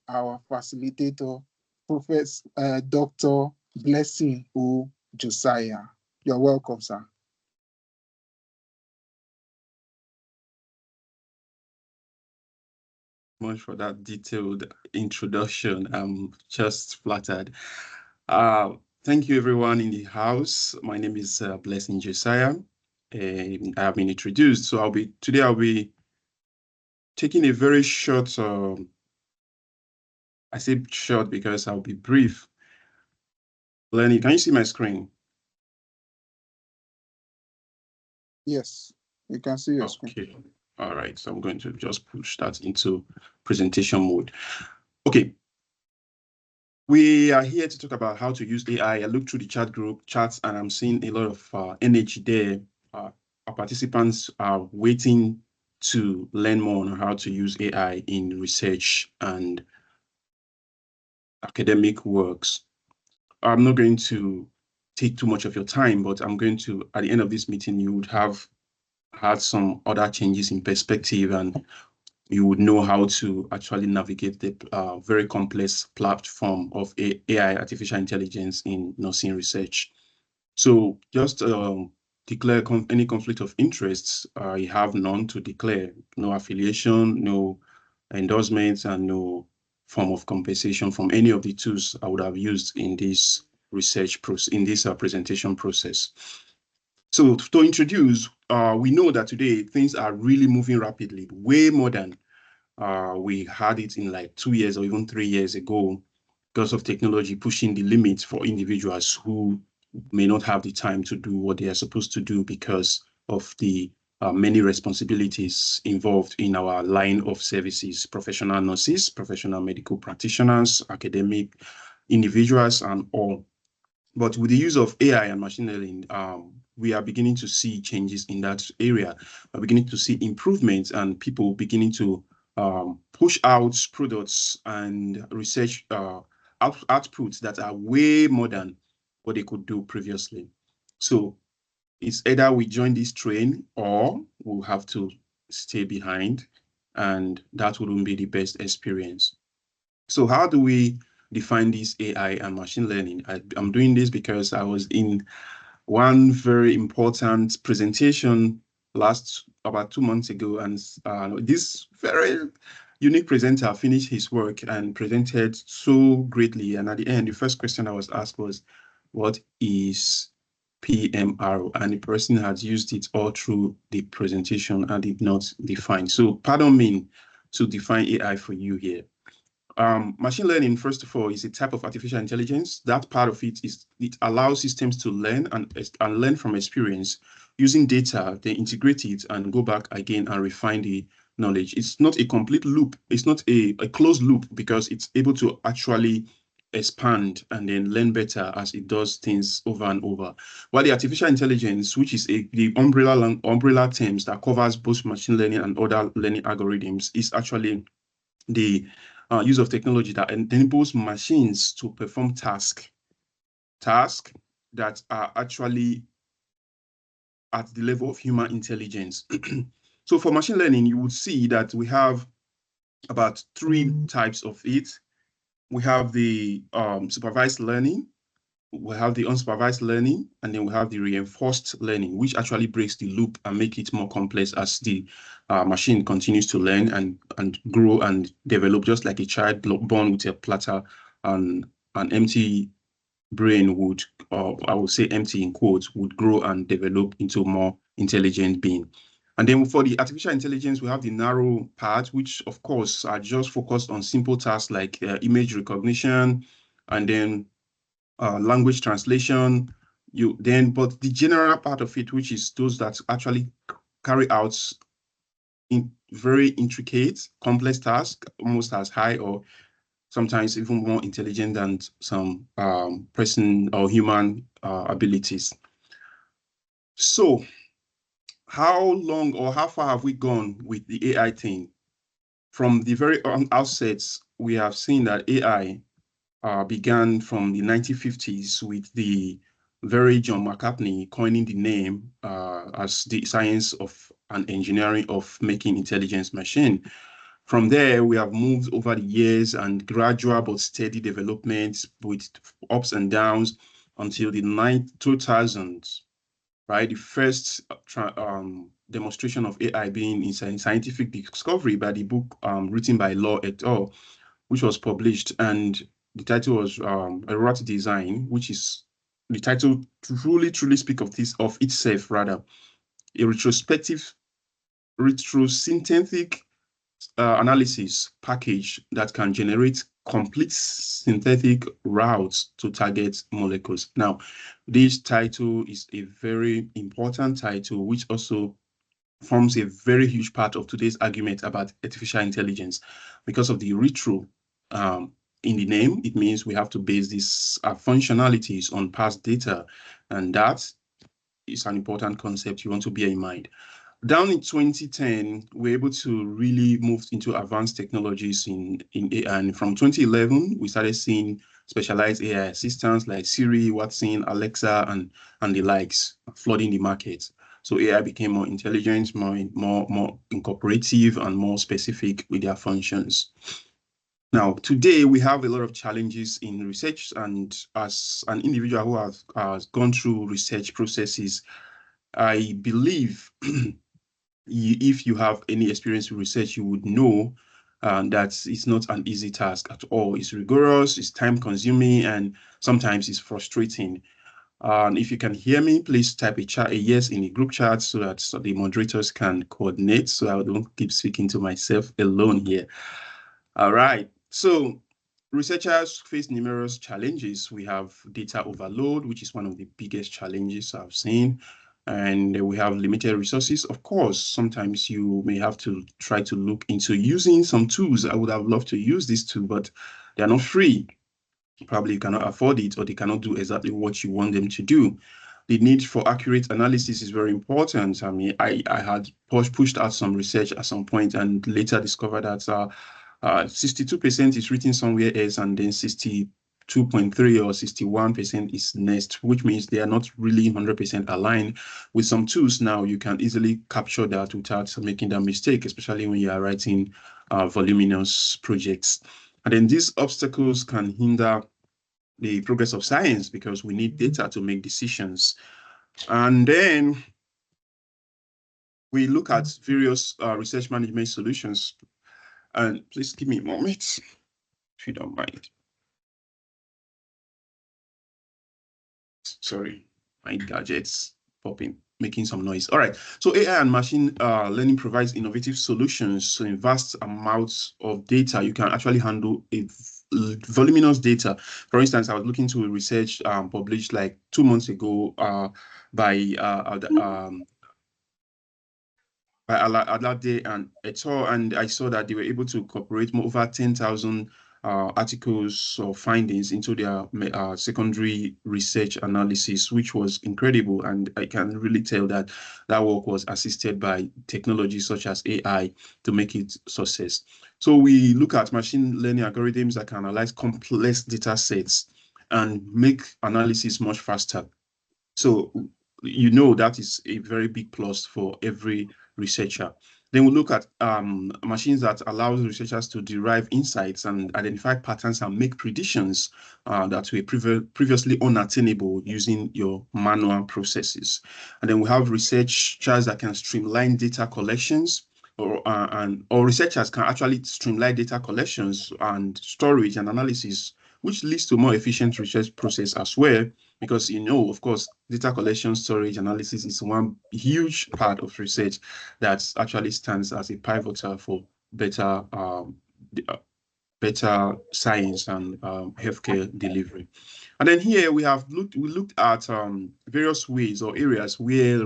our facilitator, Professor Dr. Blessing O. Josiah. You're welcome, sir. Much for that detailed introduction. I'm just flattered. Thank you, everyone in the house. My name is Blessing Josiah, and I have been introduced. So today I'll be taking a very short. I say short because I'll be brief. Lenny, can you see my screen? Yes, you can see your screen. Okay. All right. So I'm going to just push that into presentation mode. Okay. We are here to talk about how to use AI. I looked through the chat group chats and I'm seeing a lot of energy there. Our participants are waiting to learn more on how to use AI in research and academic works. I'm not going to take too much of your time, but I'm going to, at the end of this meeting, you would have had some other changes in perspective and you would know how to actually navigate the very complex platform of AI, artificial intelligence in nursing research. So just declare any conflict of interests. You have none to declare. No affiliation, no endorsements, and no form of compensation from any of the tools I would have used in this research process, in this presentation process. So to introduce, we know that today things are really moving rapidly, way more than we had it in like 2 years or even 3 years ago, because of technology pushing the limits for individuals who may not have the time to do what they are supposed to do because of the many responsibilities involved in our line of services: professional nurses, professional medical practitioners, academic individuals, and all. But with the use of AI and machine learning, we are beginning to see changes in that area. We're beginning to see improvements and people beginning to push out products and research outputs that are way more than what they could do previously. So it's either we join this train or we'll have to stay behind, and that wouldn't be the best experience. So how do we define this AI and machine learning? I'm doing this because I was in one very important presentation about 2 months ago, and this very unique presenter finished his work and presented so greatly. And at the end, the first question I was asked was, what is PMR? And the person had used it all through the presentation and did not define. So pardon me to define AI for you here. Machine learning, first of all, is a type of artificial intelligence. That part of it is it allows systems to learn and learn from experience using data. They integrate it and go back again and refine the knowledge. It's not a complete loop. It's not a closed loop because it's able to actually expand and then learn better as it does things over and over. While the artificial intelligence, which is the umbrella terms that covers both machine learning and other learning algorithms, is actually the use of technology that enables machines to perform tasks that are actually at the level of human intelligence. So for machine learning, you would see that we have about 3 types of it. We have the supervised learning, we have the unsupervised learning, and then we have the reinforced learning, which actually breaks the loop and make it more complex as the machine continues to learn and grow and develop, just like a child born with a platter and an empty brain would, or I would say empty in quotes, would grow and develop into a more intelligent being. And then for the artificial intelligence, we have the narrow part, which of course are just focused on simple tasks like image recognition and then language translation. But the general part of it, which is those that actually carry out in very intricate, complex tasks, almost as high or sometimes even more intelligent than some person or human abilities. So how long or how far have we gone with the AI thing? From the very outset, we have seen that AI began from the 1950s with the very John McCartney coining the name as the science of and engineering of making intelligence machine. From there, we have moved over the years and gradual but steady development with ups and downs until the 2000s, right? The first demonstration of AI being in scientific discovery by the book written by Law et al., which was published, and the title was Errata Design, which is the title truly speak of this of itself, rather a retrosynthetic analysis package that can generate complete synthetic routes to target molecules. Now, this title is a very important title, which also forms a very huge part of today's argument about artificial intelligence. Because of the retro in the name, it means we have to base these functionalities on past data, and that is an important concept you want to bear in mind. Down in 2010, we're able to really move into advanced technologies in AI. And from 2011, we started seeing specialized AI assistants like Siri, Watson, Alexa, and the likes flooding the market. So AI became more intelligent, more incorporative, and more specific with their functions. Now, today we have a lot of challenges in research, and as an individual who has gone through research processes, I believe if you have any experience with research, you would know that it's not an easy task at all. It's rigorous, it's time consuming, and sometimes it's frustrating. And if you can hear me, please type a yes in the group chat so that the moderators can coordinate so I don't keep speaking to myself alone here. All right. So researchers face numerous challenges. We have data overload, which is one of the biggest challenges I've seen. And we have limited resources. Of course, sometimes you may have to try to look into using some tools. I would have loved to use these tools, but they're not free. Probably you cannot afford it, or they cannot do exactly what you want them to do. The need for accurate analysis is very important. I mean, I had pushed out some research at some point and later discovered that 62% is written somewhere else, and then 62.3 or 61% is next, which means they are not really 100% aligned. With some tools now, you can easily capture that without making that mistake, especially when you are writing voluminous projects. And then these obstacles can hinder the progress of science because we need data to make decisions. And then we look at various research management solutions. And please give me a moment, if you don't mind. Sorry, my gadgets popping, making some noise. All right, so AI and machine learning provides innovative solutions. So in vast amounts of data, you can actually handle a voluminous data. For instance, I was looking to a research published like 2 months ago by Alade and et al., and I saw that they were able to incorporate over 10,000 articles or findings into their secondary research analysis, which was incredible. And I can really tell that that work was assisted by technology such as AI to make it success. So we look at machine learning algorithms that can analyze complex data sets and make analysis much faster. So you know that is a very big plus for every researcher. Then we look at machines that allow researchers to derive insights and identify patterns and make predictions that were previously unattainable using your manual processes. And then we have researchers that can streamline data collections, or researchers can actually streamline data collections and storage and analysis, which leads to more efficient research process as well. Because, you know, of course, data collection, storage, analysis is one huge part of research that actually stands as a pivotal for better science and healthcare delivery. And then here we looked at various ways or areas where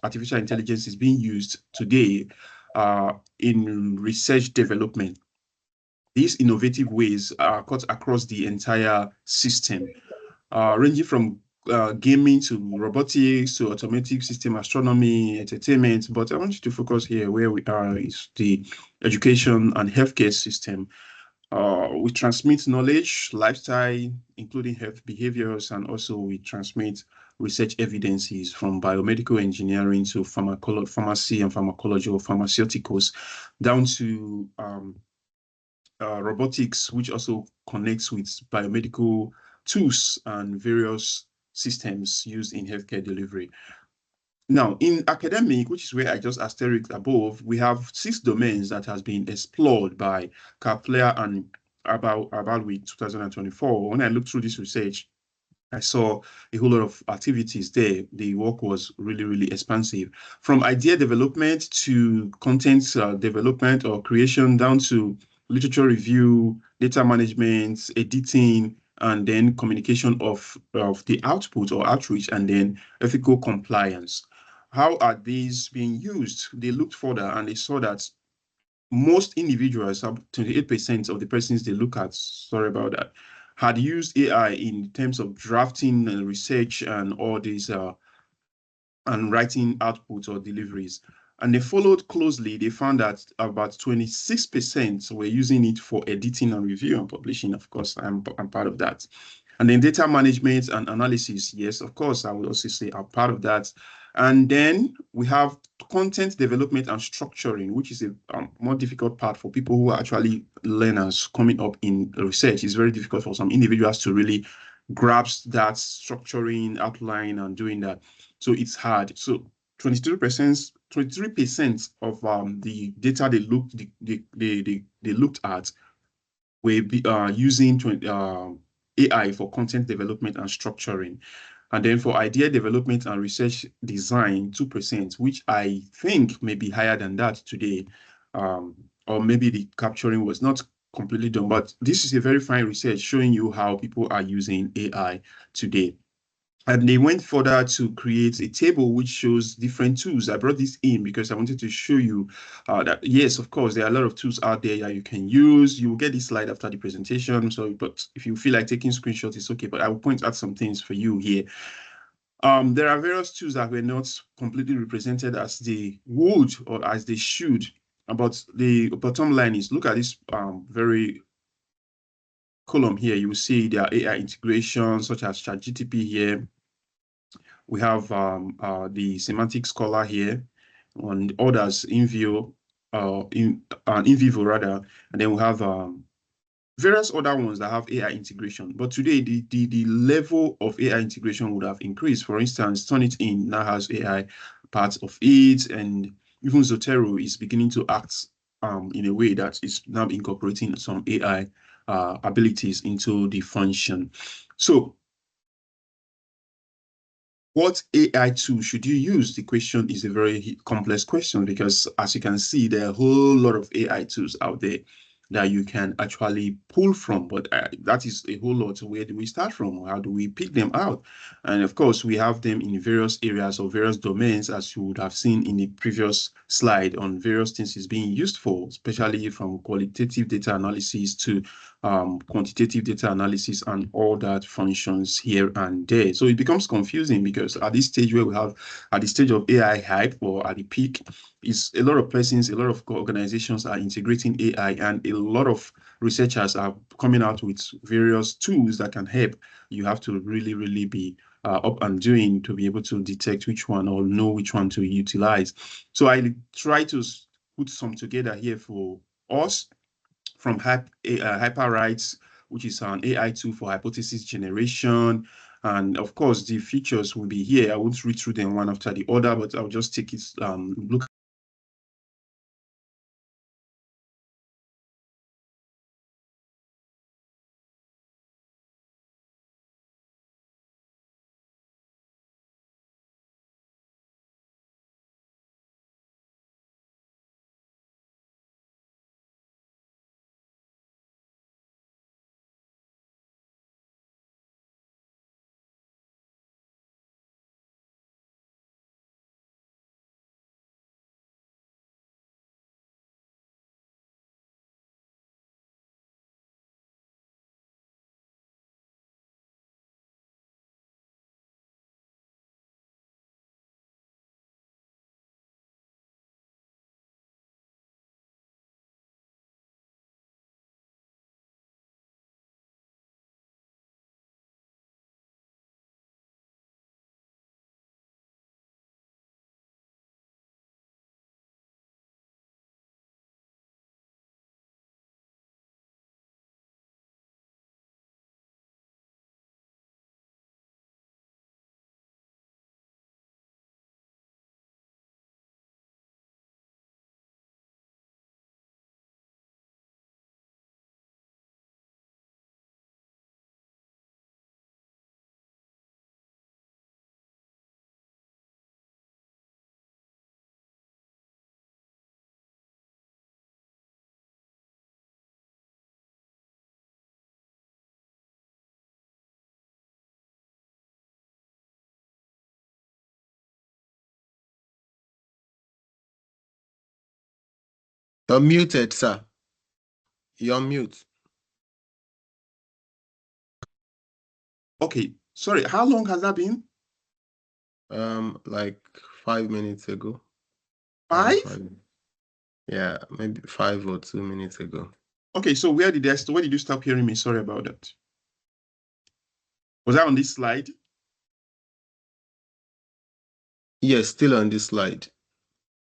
artificial intelligence is being used today in research development. These innovative ways are cut across the entire system, ranging from gaming to robotics to automatic system astronomy, entertainment. But I want you to focus here where we are is the education and healthcare system. We transmit knowledge, lifestyle, including health behaviors, and also we transmit research evidences from biomedical engineering to pharmacy and pharmacology or pharmaceuticals, down to robotics, which also connects with biomedical tools and various systems used in healthcare delivery. Now, in academic, which is where I just asterisk above, we have 6 domains that has been explored by Kapler and about with 2024. When I looked through this research, I saw a whole lot of activities there. The work was really, really expansive. From idea development to content development or creation, down to literature review, data management, editing, and then communication of the output or outreach, and then ethical compliance. How are these being used? They looked further and they saw that most individuals, 28% of the persons they look at, sorry about that, had used AI in terms of drafting and research and all these and writing outputs or deliveries. And they followed closely. They found that about 26% were using it for editing and review and publishing. Of course, I'm part of that. And then data management and analysis. Yes, of course, I would also say I'm part of that. And then we have content development and structuring, which is a more difficult part for people who are actually learners coming up in research. It's very difficult for some individuals to really grasp that structuring, outline, and doing that. So it's hard. So 23% of the data they looked at were using AI for content development and structuring. And then for idea development and research design, 2%, which I think may be higher than that today. Or maybe the capturing was not completely done. But this is a very fine research showing you how people are using AI today. And they went further to create a table which shows different tools. I brought this in because I wanted to show you that, yes, of course, there are a lot of tools out there that you can use. You will get this slide after the presentation. So, but if you feel like taking screenshots, it's okay. But I will point out some things for you here. There are various tools that were not completely represented as they would or as they should. But the bottom line is, look at this very column here. You will see there are AI integrations such as ChatGPT here. We have the semantic scholar here, and others in vivo rather, and then we have various other ones that have AI integration. But today, the level of AI integration would have increased. For instance, Turnitin now has AI part of it, and even Zotero is beginning to act in a way that is now incorporating some AI abilities into the function. So what AI tool should you use? The question is a very complex question because, as you can see, there are a whole lot of AI tools out there that you can actually pull from. But that is a whole lot. Where do we start from? How do we pick them out? And of course, we have them in various areas or various domains, as you would have seen in the previous slide, on various things it's being used for, especially from qualitative data analysis to quantitative data analysis and all that functions here and there. So it becomes confusing because at this stage where we have, at the stage of AI hype or at the peak, is a lot of persons, a lot of organizations are integrating AI, and a lot of researchers are coming out with various tools that can help. You have to really, really be up and doing to be able to detect which one or know which one to utilize. So I try to put some together here for us from HyperWrites, which is an AI tool for hypothesis generation. And of course, the features will be here. I won't read through them one after the other, but I'll just take it, look You're muted, sir. You're on mute. Okay, sorry. How long has that been? Like 5 minutes ago. 5? Yeah, maybe 5 or 2 minutes ago. Okay, so where did you stop hearing me? Sorry about that. Was that on this slide? Yes, still on this slide.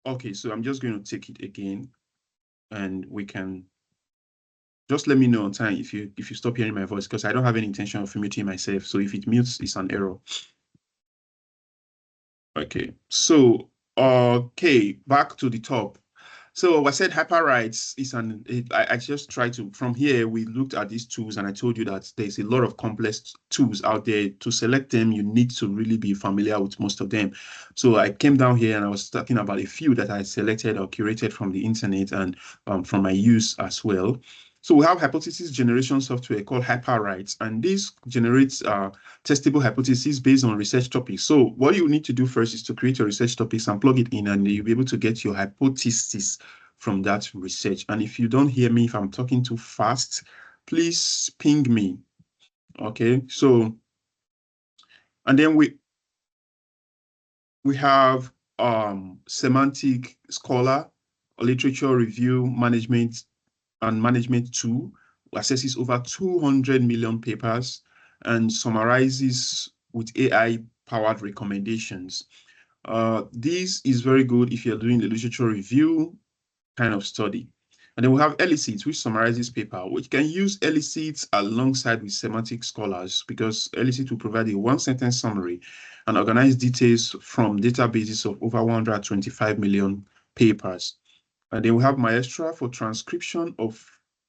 Okay, so I'm just going to take it again, and we can just let me know on time if you stop hearing my voice, because I don't have any intention of muting myself. So if it mutes, it's an error. Okay, so back to the top. So I said hyperwrites is I just tried to, from here, we looked at these tools and I told you that there's a lot of complex tools out there. To select them, you need to really be familiar with most of them. So I came down here and I was talking about a few that I selected or curated from the internet and from my use as well. So we have hypothesis generation software called hyperwrites, and this generates testable hypotheses based on research topics. So what you need to do first is to create your research topics and plug it in, and you'll be able to get your hypothesis from that research. And if you don't hear me, if I'm talking too fast, please ping me. Okay, so, and then we have semantic scholar, literature review management and management tool, assesses over 200 million papers and summarizes with AI-powered recommendations. This is very good if you're doing a literature review kind of study. And then we have Elicit, which summarizes paper, which can use Elicit alongside with semantic scholars, because Elicit will provide a one-sentence summary and organize details from databases of over 125 million papers. And then we have Maestra for transcription of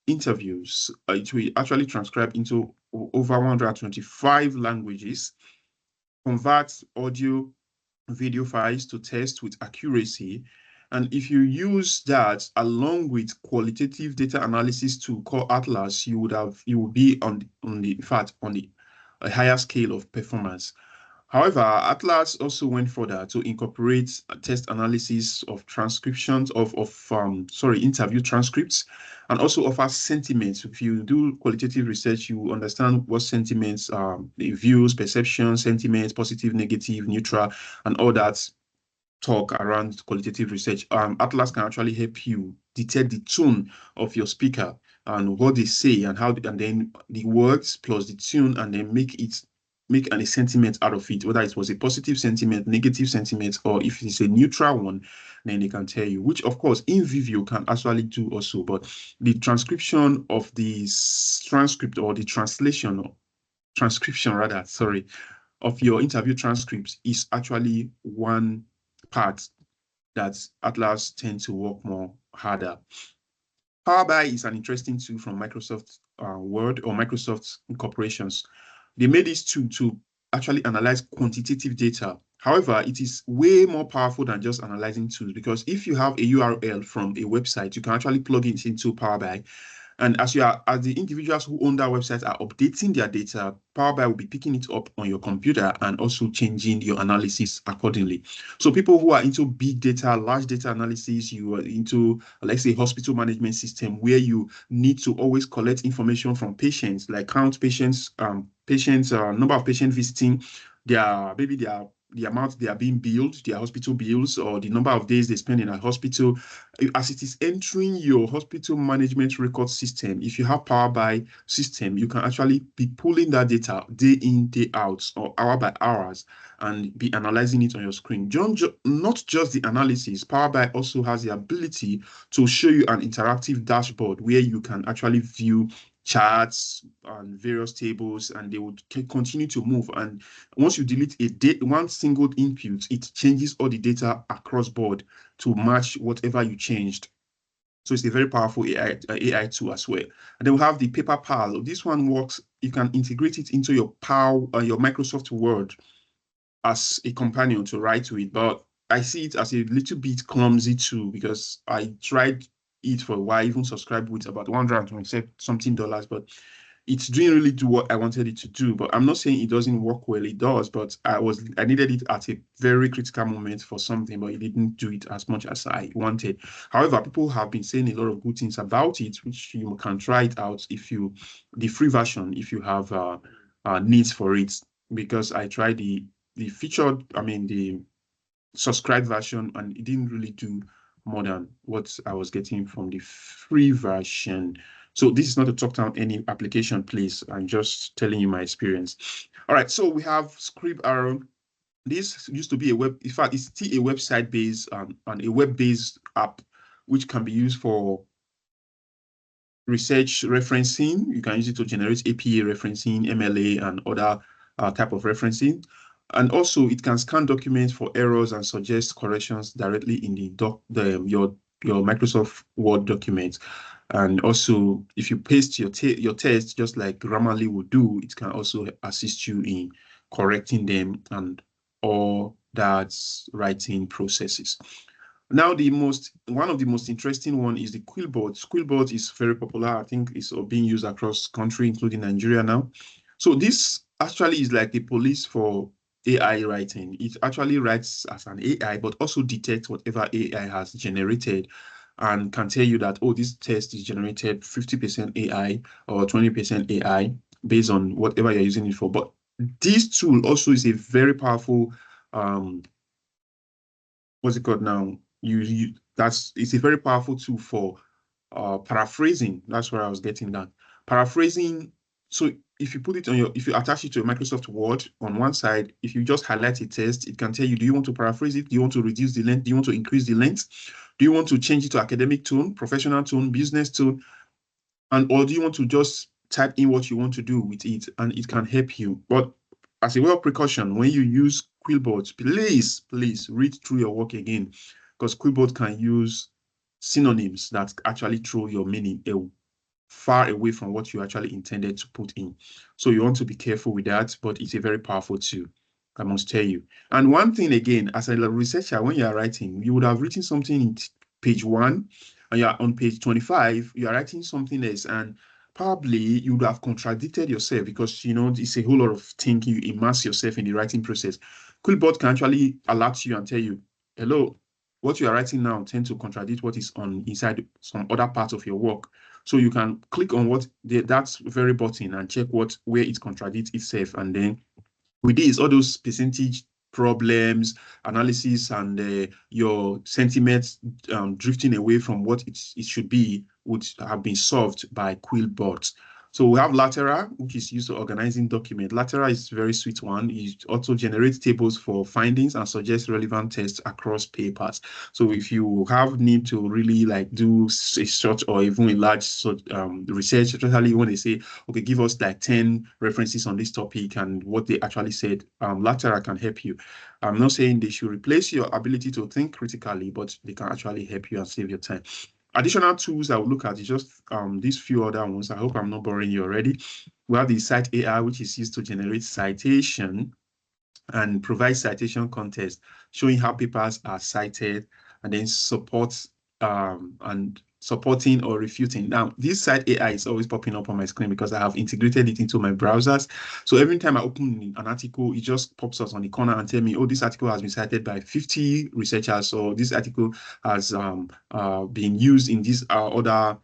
interviews. It will actually transcribe into over 125 languages, convert audio, video files to text with accuracy. And if you use that along with qualitative data analysis tool called Atlas, you will be on a higher scale of performance. However, Atlas also went further to incorporate test analysis of transcriptions of interview transcripts, and also offers sentiments. If you do qualitative research, you understand what sentiments are, the views, perceptions, sentiments, positive, negative, neutral, and all that talk around qualitative research. Atlas can actually help you detect the tone of your speaker and what they say and and then the words plus the tune, and then make a sentiment out of it, whether it was a positive sentiment, negative sentiment, or if it's a neutral one, then they can tell you, which of course InVivio can actually do also. But the transcription of the transcript, or the transcription rather, sorry, of your interview transcripts is actually one part that Atlas tend to work more harder. Power BI is an interesting tool from Microsoft Word or Microsoft corporations. They made this tool to actually analyze quantitative data. However, it is way more powerful than just analyzing tools, because if you have a URL from a website, you can actually plug it into Power BI. And as the individuals who own that website are updating their data, Power BI will be picking it up on your computer and also changing your analysis accordingly. So people who are into big data, large data analysis, you are into, let's say, hospital management system, where you need to always collect information from patients, like count patients, number of patients visiting, the amount they are being billed, their hospital bills, or the number of days they spend in a hospital. As it is entering your hospital management record system, if you have Power BI system, you can actually be pulling that data day in, day out, or hour by hours, and be analyzing it on your screen. Not just the analysis, Power BI also has the ability to show you an interactive dashboard where you can actually view charts and various tables, and they would continue to move. And once you delete one single input, it changes all the data across board to match whatever you changed. So it's a very powerful AI tool as well. And then we have the Paper Pal. This one works, you can integrate it into your your Microsoft Word as a companion to write with, but I see it as a little bit clumsy too, because I tried it for a while, even subscribed with about $120 something, but it's doing really do what I wanted it to do. But I'm not saying it doesn't work well. It does, but I needed it at a very critical moment for something, but it didn't do it as much as I wanted. However, people have been saying a lot of good things about it, which you can try it out the free version, if you have needs for it. Because I tried the the subscribed version, and it didn't really do more than what I was getting from the free version. So this is not to talk down any application, please. I'm just telling you my experience. All right, so we have Scribe Arrow. This used to be a web, in fact, it's still a website-based and a web-based app, which can be used for research referencing. You can use it to generate APA referencing, MLA, and other type of referencing. And also, it can scan documents for errors and suggest corrections directly in your Microsoft Word document. And also, if you paste your text, just like Grammarly would do, it can also assist you in correcting them and all that writing processes. Now, one of the most interesting one is the Quillbot. Quillbot is very popular. I think it's being used across country, including Nigeria now. So this actually is like the police for AI writing. It actually writes as an AI, but also detects whatever AI has generated and can tell you that, oh, this text is generated 50% AI or 20% AI based on whatever you're using it for. But this tool also is a very powerful what's it called now? It's a very powerful tool for paraphrasing. That's where I was getting that. Paraphrasing. So if you if you attach it to a Microsoft Word on one side, if you just highlight a text, it can tell you, do you want to paraphrase it? Do you want to reduce the length? Do you want to increase the length? Do you want to change it to academic tone, professional tone, business tone? Or do you want to just type in what you want to do with it, and it can help you? But as a way of precaution, when you use Quillbot, please read through your work again, because Quillbot can use synonyms that actually throw your meaning far away from what you actually intended to put in. So you want to be careful with that, but it's a very powerful tool, I must tell you. And one thing again, as a researcher, when you are writing, you would have written something in page 1, and you're on page 25, you're writing something else, and probably you would have contradicted yourself, because it's a whole lot of thinking. You immerse yourself in the writing process. Quillbot can actually alert you and tell you, hello, what you are writing now tends to contradict what is on inside some other parts of your work. So you can click on that very button and check where it contradicts itself, and then with this, all those percentage problems, analysis, and your sentiments drifting away from what it should be would have been solved by Quillbot. So we have Lateral, which is used for organizing documents. Lateral is a very sweet one. It also generates tables for findings and suggests relevant tests across papers. So if you have need to really do a short or even a large research, especially when they say, okay, give us 10 references on this topic and what they actually said, Lateral can help you. I'm not saying they should replace your ability to think critically, but they can actually help you and save your time. Additional tools I will look at is just these few other ones. I hope I'm not boring you already. We have the Cite AI, which is used to generate citation and provide citation context, showing how papers are cited, and then supporting or refuting. Now, this Cite AI is always popping up on my screen because I have integrated it into my browsers. So every time I open an article, it just pops up on the corner and tell me, oh, this article has been cited by 50 researchers, or this article has been used in this other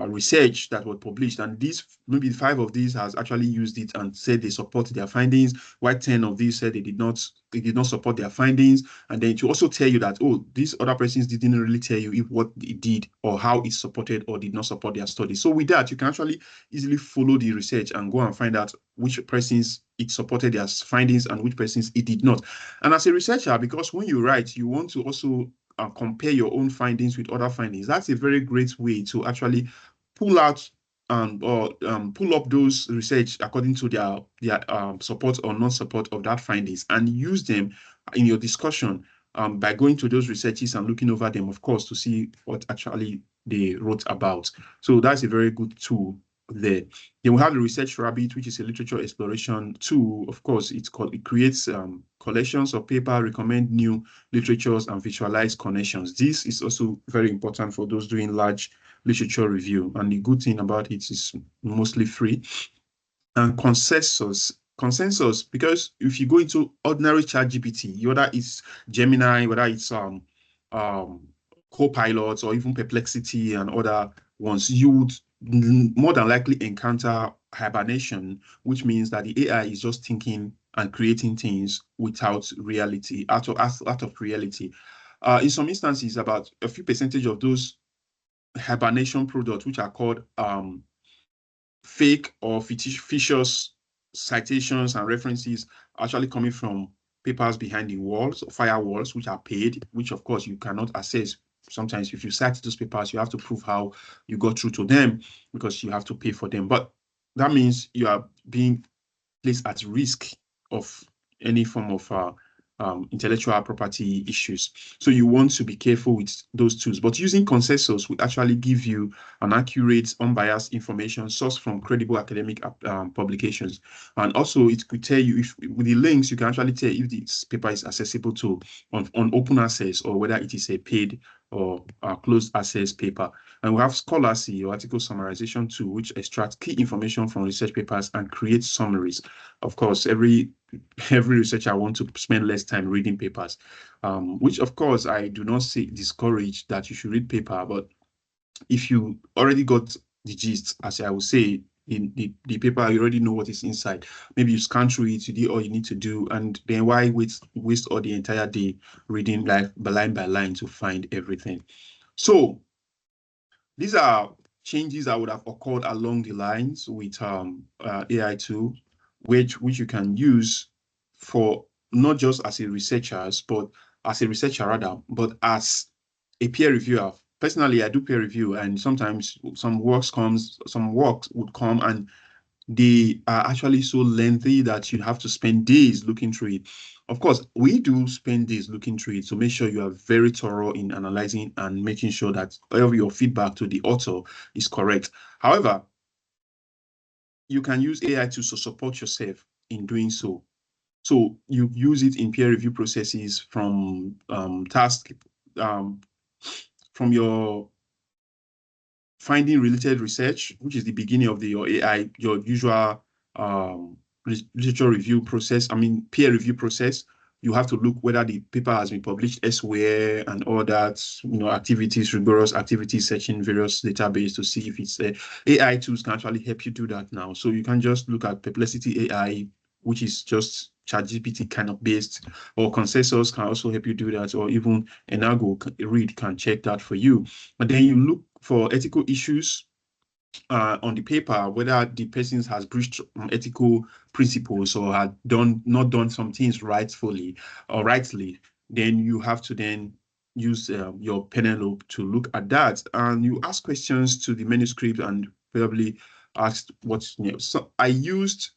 research that was published, and maybe 5 of these has actually used it and said they support their findings, while 10 of these said they did not support their findings. And then to also tell you that, oh, these other persons didn't really tell you what it did or how it supported or did not support their study. So with that, you can actually easily follow the research and go and find out which persons it supported their findings and which persons it did not. And as a researcher, because when you write, you want to also compare your own findings with other findings. That's a very great way to actually pull out or pull up those research according to their support or non-support of that findings, and use them in your discussion by going to those researches and looking over them, of course, to see what actually they wrote about. So that's a very good tool there. Then we have the Research Rabbit, which is a literature exploration tool. Of course, it creates collections of paper, recommend new literatures, and visualize connections. This is also very important for those doing large literature review, and the good thing about it is mostly free. And consensus, because if you go into ordinary ChatGPT, whether it's Gemini, whether it's Copilot or even Perplexity and other ones, you would more than likely encounter hibernation, which means that the AI is just thinking and creating things without reality, out of reality. In some instances, about a few percentage of those hibernation products, which are called fake or fictitious citations and references, actually coming from papers behind the walls, firewalls, which are paid, which of course you cannot access. Sometimes if you cite those papers, you have to prove how you got through to them because you have to pay for them. But that means you are being placed at risk of any form of intellectual property issues. So you want to be careful with those tools. But using consensus will actually give you an accurate, unbiased information sourced from credible academic publications. And also it could tell you, if with the links, you can actually tell if this paper is accessible to on open access or whether it is a paid or closed access paper. And we have Scholarly, or article summarization tool, which extracts key information from research papers and creates summaries. Of course, every researcher wants to spend less time reading papers, which of course I do not say discourage that you should read paper, but if you already got the gist, as I would say, in the paper, you already know what is inside. Maybe you scan through it, you do all you need to do, and then why waste all the entire day reading line by line to find everything? So these are changes that would have occurred along the lines with AI tool, which you can use for not just as a researcher, but but as a peer reviewer. Personally, I do peer review, and sometimes some works would come and they are actually so lengthy that you have to spend days looking through it. Of course, we do spend days looking through it, so make sure you are very thorough in analyzing and making sure that all your feedback to the author is correct. However, you can use AI to support yourself in doing so. So you use it in peer review processes from from your finding related research, which is the beginning of your AI, your usual literature review process, peer review process. You have to look whether the paper has been published elsewhere and all that, activities, rigorous activities, searching various databases to see if it's AI tools can actually help you do that now. So you can just look at Perplexity AI, which is just ChatGPT kind of based, or Consensus can also help you do that, or even INR can check that for you. And then you look for ethical issues on the paper, whether the person has breached ethical principles or had not done some things rightfully or rightly. Then you have to then use your Penelope to look at that, and you ask questions to the manuscript and probably ask what's new. So I used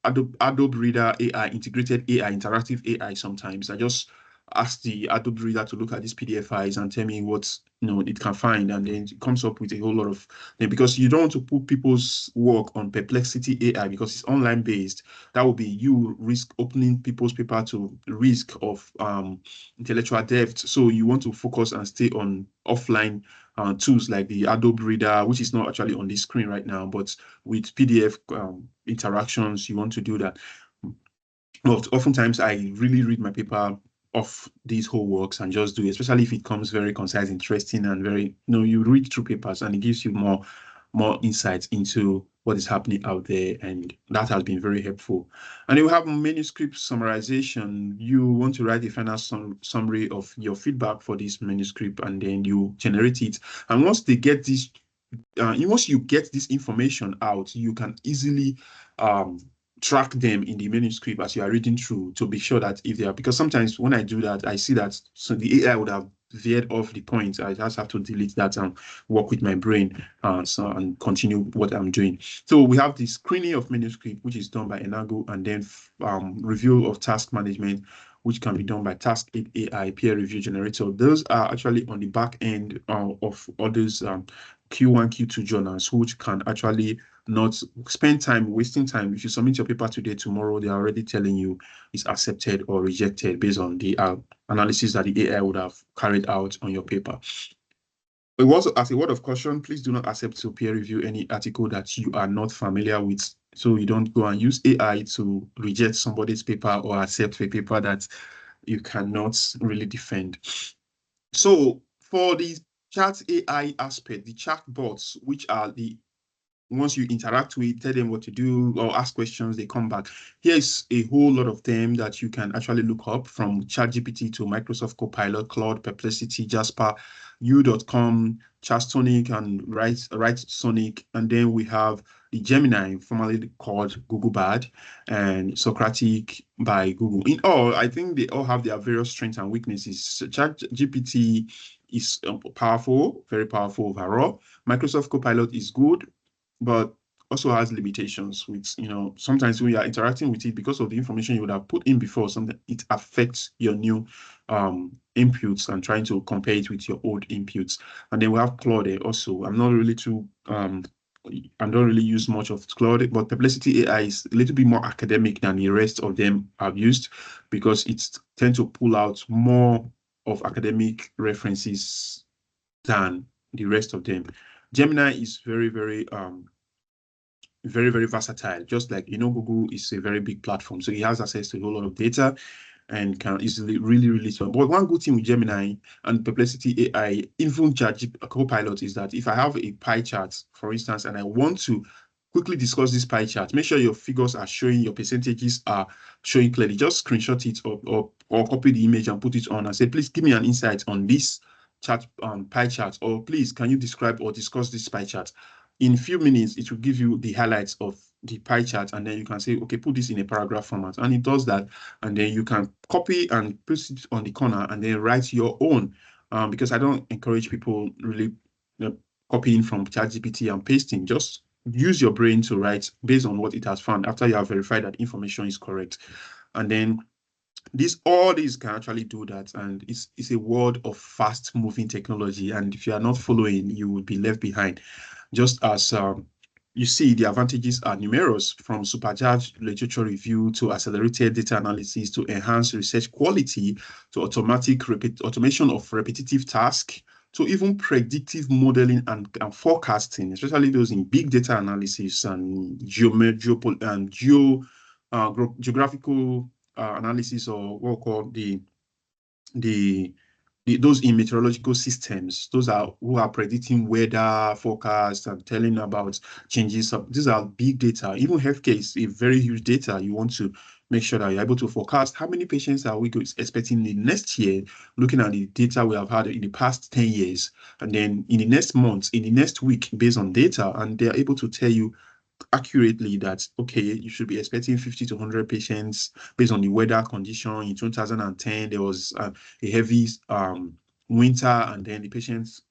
Adobe Reader AI, integrated AI, interactive AI. Sometimes I just ask the Adobe Reader to look at these PDF files and tell me what it can find, and then it comes up with a whole lot of them, because you don't want to put people's work on Perplexity AI because it's online based. That would be you risk opening people's paper to risk of intellectual theft. So you want to focus and stay on offline tools like the Adobe Reader, which is not actually on the screen right now, but with PDF interactions, you want to do that. But oftentimes I really read my paper off these whole works and just do it, especially if it comes very concise, interesting, and very, you read through papers and it gives you more insights into what is happening out there, and that has been very helpful. And you have manuscript summarization. You want to write a final summary of your feedback for this manuscript, and then you generate it. And once they get this, once you get this information out, you can easily track them in the manuscript as you are reading through to be sure that if they are, because sometimes when I do that, I see that the AI would have veered off the point. I just have to delete that and work with my brain and continue what I'm doing. So we have the screening of manuscript, which is done by Enago, and then review of task management, which can be done by Task 8 AI peer review generator. Those are actually on the back end of all those Q1, Q2 journals, which can actually not spend time wasting time. If you submit your paper today, tomorrow they're already telling you it's accepted or rejected based on the analysis that the AI would have carried out on your paper. But also, as a word of caution, please do not accept to peer review any article that you are not familiar with So you don't go and use AI to reject somebody's paper or accept a paper that you cannot really defend. So for the chat AI aspect, the chat bots, which are the once you interact with, tell them what to do or ask questions, they come back. Here's a whole lot of them that you can actually look up, from ChatGPT to Microsoft Copilot, Claude, Perplexity, Jasper, U.com, Chastonic, and Write Sonic. And then we have the Gemini, formerly called Google Bard, and Socratic by Google. In all, I think they all have their various strengths and weaknesses. So ChatGPT is powerful, very powerful overall. Microsoft Copilot is good, but also has limitations. With, sometimes when you are interacting with it, because of the information you would have put in before, something, it affects your new inputs and trying to compare it with your old inputs. And then we have Claude also. I don't really use much of Claude, but Perplexity AI is a little bit more academic than the rest of them I've used, because it tends to pull out more of academic references than the rest of them. Gemini is very, very very versatile. Just like, Google is a very big platform, so he has access to a whole lot of data and can easily really so. But one good thing with Gemini and Perplexity AI, even Copilot, is that if I have a pie chart, for instance, and I want to quickly discuss this pie chart, make sure your figures are showing, your percentages are showing clearly. Just screenshot it or copy the image and put it on and say, please give me an insight on this chart, pie chart, or please can you describe or discuss this pie chart. In a few minutes, it will give you the highlights of the pie chart, and then you can say, okay, put this in a paragraph format, and it does that. And then you can copy and put it on the corner and then write your own, because I don't encourage people really copying from ChatGPT and pasting. Just use your brain to write based on what it has found after you have verified that information is correct. And then all these can actually do that, and it's a world of fast moving technology, and if you are not following, you will be left behind. Just as you see, the advantages are numerous, from supercharged literature review to accelerated data analysis to enhanced research quality to automation of repetitive tasks to even predictive modeling and forecasting, especially those in big data analysis and geographical analysis, or what we call those in meteorological systems. Those are who are predicting weather forecasts and telling about changes. These are big data. Even healthcare is a very huge data. You want to make sure that you're able to forecast how many patients are we expecting in the next year, looking at the data we have had in the past 10 years, and then in the next month, in the next week, based on data, and they're able to tell you accurately that, okay, you should be expecting 50 to 100 patients based on the weather condition. In 2010, there was a heavy winter, and then the patient's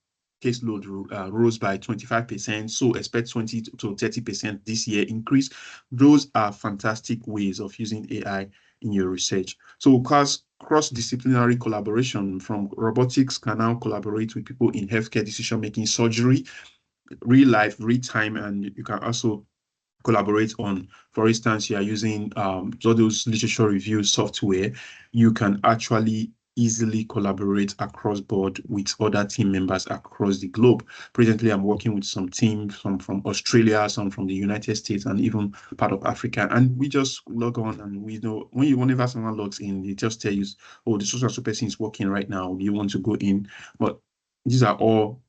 caseload rose by 25%. So expect 20 to 30% this year increase. Those are fantastic ways of using AI in your research. So cross-disciplinary collaboration, from robotics can now collaborate with people in healthcare decision-making, surgery, real life, real time, and you can also collaborate on, for instance, you are using all those literature review software, you can actually easily collaborate across board with other team members across the globe. Presently, I'm working with some teams from Australia, some from the United States, and even part of Africa. And we just log on, and we know whenever someone logs in, they just tell you, oh, the social person is working right now. Do you want to go in? But these are all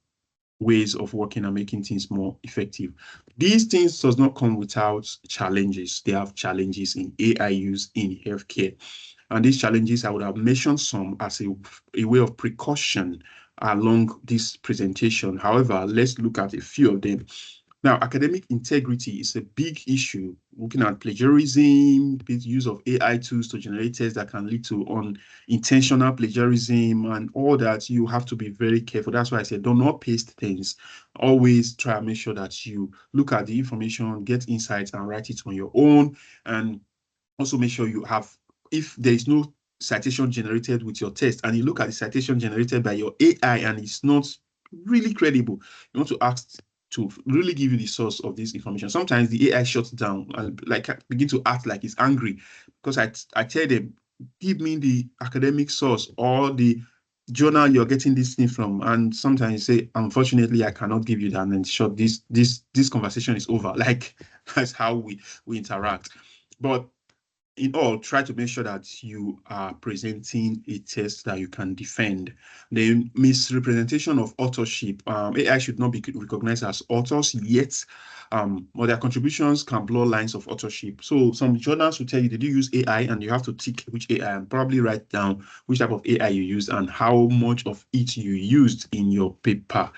ways of working and making things more effective. These things does not come without challenges. They have challenges in AI use in healthcare. And these challenges, I would have mentioned some as a way of precaution along this presentation. However, let's look at a few of them. Now, academic integrity is a big issue, looking at plagiarism, the use of AI tools to generate tests that can lead to unintentional plagiarism and all that. You have to be very careful. That's why I said, do not paste things. Always try and make sure that you look at the information, get insights, and write it on your own. And also make sure you have, if there is no citation generated with your test, and you look at the citation generated by your AI and it's not really credible, you want to ask to really give you the source of this information. Sometimes the AI shuts down and begin to act like it's angry, because I tell them, give me the academic source or the journal you're getting this thing from, and sometimes you say, unfortunately, I cannot give you that, and then short, this conversation is over. Like, that's how we interact. But in all, try to make sure that you are presenting a test that you can defend. The misrepresentation of authorship. AI should not be recognized as authors yet, but their contributions can blur lines of authorship. So some journals will tell you, did you use AI? And you have to tick which AI and probably write down which type of AI you used and how much of it you used in your paper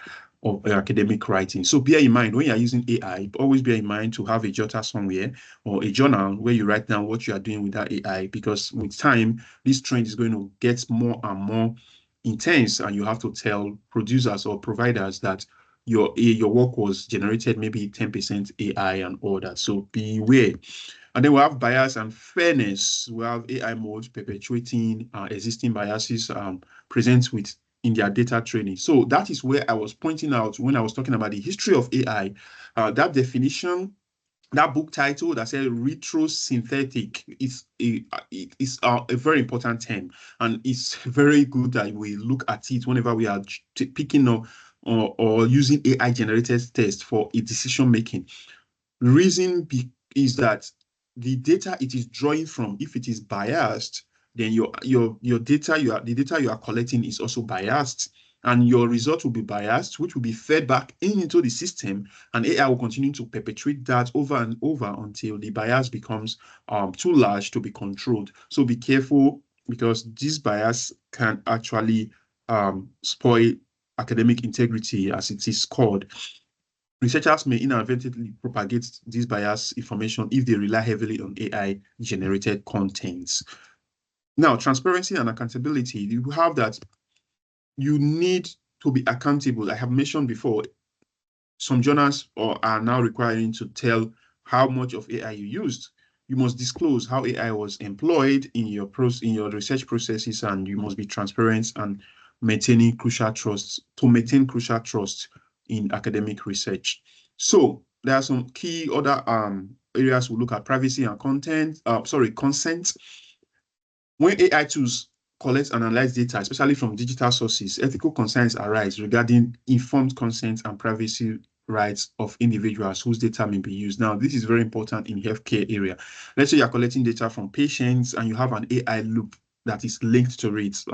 of academic writing. So bear in mind, when you're using AI, always bear in mind to have a jotter somewhere or a journal where you write down what you are doing with that AI, because with time, this trend is going to get more and more intense, and you have to tell producers or providers that your work was generated maybe 10% AI and all that. So beware. And then we have bias and fairness. We have AI modes perpetuating existing biases present with in their data training. So that is where I was pointing out when I was talking about the history of AI. That definition, that book title that said retrosynthetic is a very important term, and it's very good that we look at it whenever we are picking up or using AI generated tests for a decision making. Reason is that the data it is drawing from, if it is biased, then your data the data you are collecting is also biased, and your result will be biased, which will be fed back into the system, and AI will continue to perpetuate that over and over until the bias becomes too large to be controlled. So be careful, because this bias can actually spoil academic integrity, as it is called. Researchers may inadvertently propagate this biased information if they rely heavily on AI-generated contents. Now, transparency and accountability, you have that you need to be accountable. I have mentioned before, some journals are now requiring to tell how much of AI you used. You must disclose how AI was employed in your research processes, and you must be transparent and maintain crucial trust in academic research. So there are some key other areas we look at: privacy and consent. When AI tools collect and analyze data, especially from digital sources, ethical concerns arise regarding informed consent and privacy rights of individuals whose data may be used. Now, this is very important in healthcare area. Let's say you're collecting data from patients and you have an AI loop that is linked to it.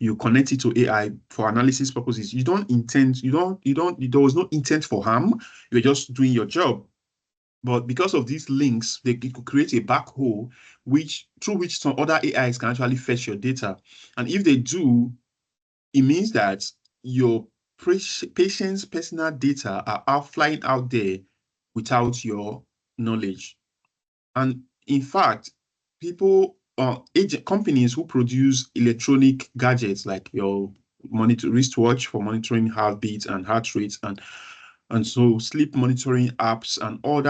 You connect it to AI for analysis purposes. There was no intent for harm. You're just doing your job. But because of these links, it could create a black hole through which some other AIs can actually fetch your data. And if they do, it means that your patient's personal data are flying out there without your knowledge. And in fact, companies who produce electronic gadgets like your wristwatch for monitoring heartbeats and heart rates, and so sleep monitoring apps and all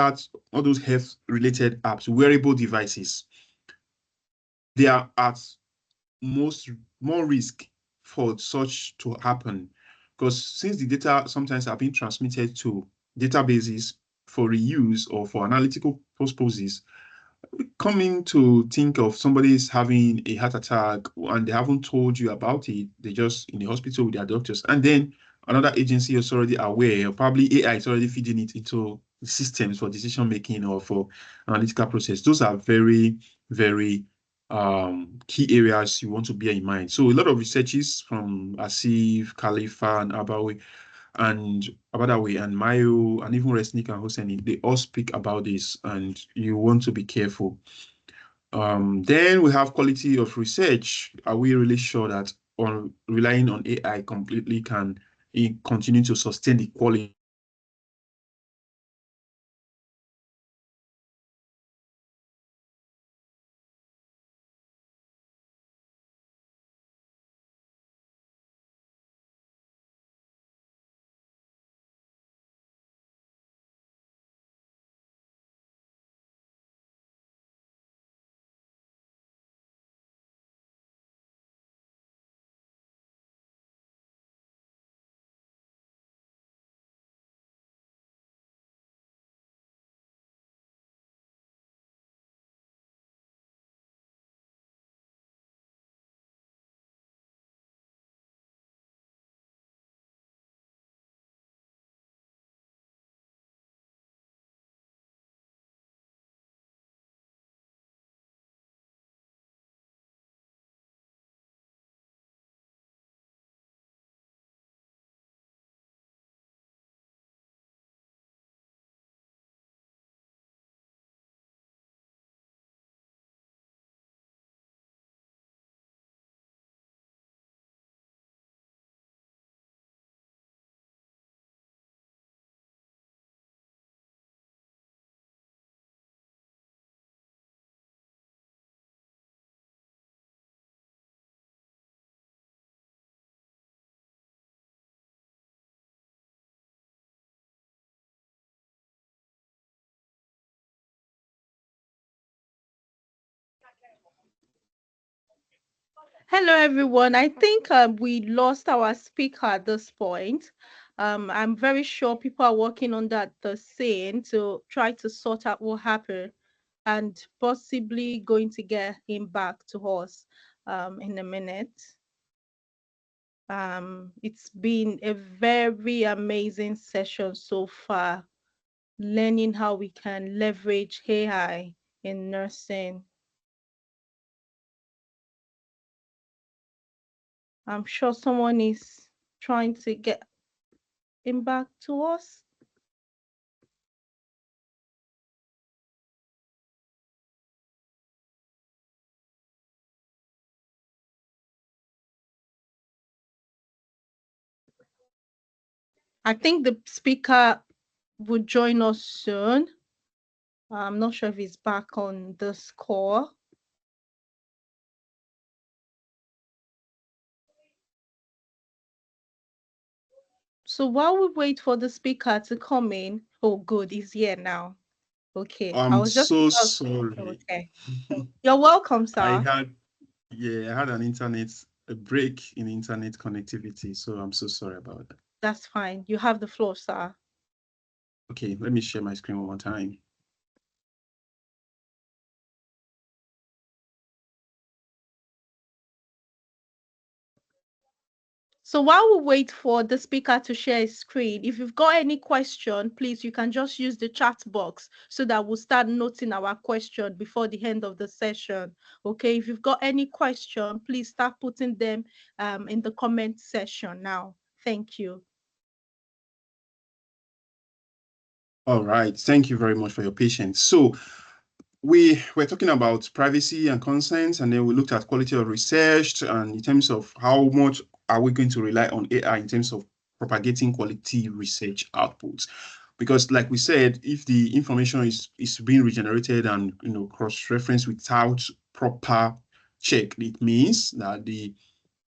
those health related apps, wearable devices, they are at more risk for such to happen, because since the data sometimes are being transmitted to databases for reuse or for analytical purposes, coming to think of somebody is having a heart attack and they haven't told you about it, they're just in the hospital with their doctors, and then another agency is already aware, or probably AI is already feeding it into the systems for decision making or for analytical process. Those are very, very key areas you want to bear in mind. So a lot of researches from Asif, Khalifa, and Abadawi and Mayo and even Resnick and Hosseini, they all speak about this, and you want to be careful. Then we have quality of research. Are we really sure that relying on AI completely can continue to sustain the quality Hello, everyone. I think we lost our speaker at this point. I'm very sure people are working on the scene to try to sort out what happened and possibly going to get him back to us in a minute. It's been a very amazing session so far, learning how we can leverage AI in nursing. I'm sure someone is trying to get him back to us. I think the speaker would join us soon. I'm not sure if he's back on this call. So while we wait for the speaker to come in, oh, good, he's here now. Okay, I I'm was just so sorry. okay. You're welcome, sir. I had a break in internet connectivity, so I'm so sorry about that. That's fine. You have the floor, sir. Okay, let me share my screen one more time. So while we wait for the speaker to share his screen, if you've got any question, please, you can just use the chat box so that we'll start noting our question before the end of the session. Okay, if you've got any question, please start putting them in the comment section now. Thank you. All right, thank you very much for your patience. So we were talking about privacy and consent, and then we looked at quality of research and in terms of how much are we going to rely on AI in terms of propagating quality research outputs. Because like we said, if the information is being regenerated and cross-referenced without proper check, it means that the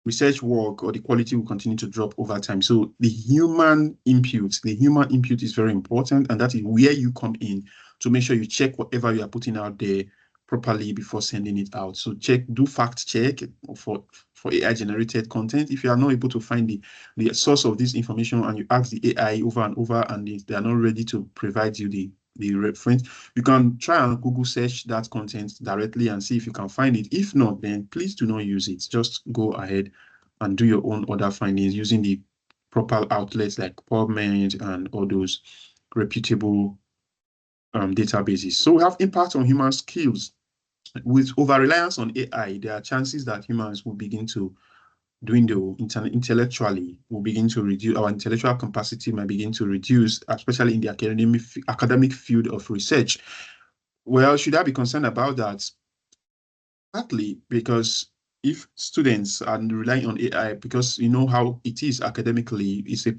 research work or the quality will continue to drop over time. So the human input is very important, and that is where you come in to make sure you check whatever you are putting out there properly before sending it out. So do fact check for AI generated content. If you are not able to find the source of this information and you ask the AI over and over and they are not ready to provide you the reference, you can try and Google search that content directly and see if you can find it. If not, then please do not use it. Just go ahead and do your own other findings using the proper outlets like PubMed and all those reputable databases. So we have impact on human skills. With over-reliance on AI, there are chances that humans will begin to dwindle intellectually, will begin to reduce. Our intellectual capacity might begin to reduce, especially in the academic field of research. Well, should I be concerned about that? Partly because if students are relying on AI, because you know how it is academically, it's a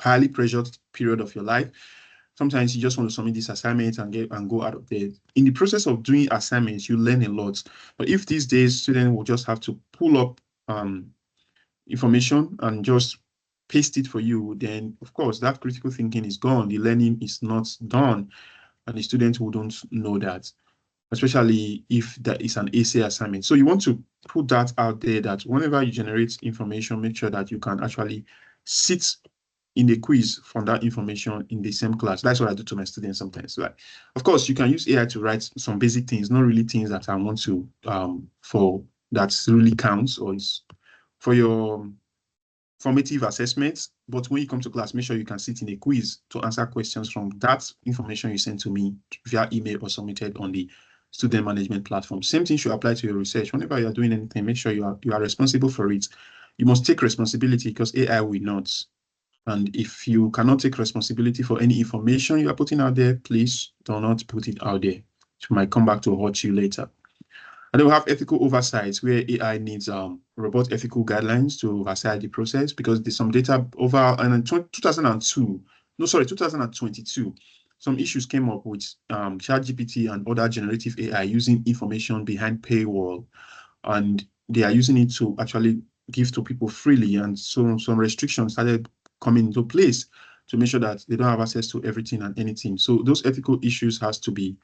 highly pressured period of your life. Sometimes you just want to submit this assignment and go out of there. In the process of doing assignments, you learn a lot. But if these days students will just have to pull up information and just paste it for you, then of course that critical thinking is gone. The learning is not done, and the students wouldn't know that, especially if that is an essay assignment. So you want to put that out there that whenever you generate information, make sure that you can actually sit in the quiz from that information in the same class. That's what I do to my students sometimes. Like, of course, you can use AI to write some basic things, not really things that I want to, for that really counts or is for your formative assessments. But when you come to class, make sure you can sit in a quiz to answer questions from that information you sent to me via email or submitted on the student management platform. Same thing should apply to your research. Whenever you are doing anything, make sure you are responsible for it. You must take responsibility because AI will not. And if you cannot take responsibility for any information you are putting out there, please do not put it out there. It might come back to haunt you later. And then we have ethical oversights where AI needs robust ethical guidelines to oversight the process, because there's some data over in 2022, some issues came up with ChatGPT and other generative AI using information behind paywall, and they are using it to actually give to people freely, and so some restrictions started coming into place to make sure that they don't have access to everything and anything. So those ethical issues has to be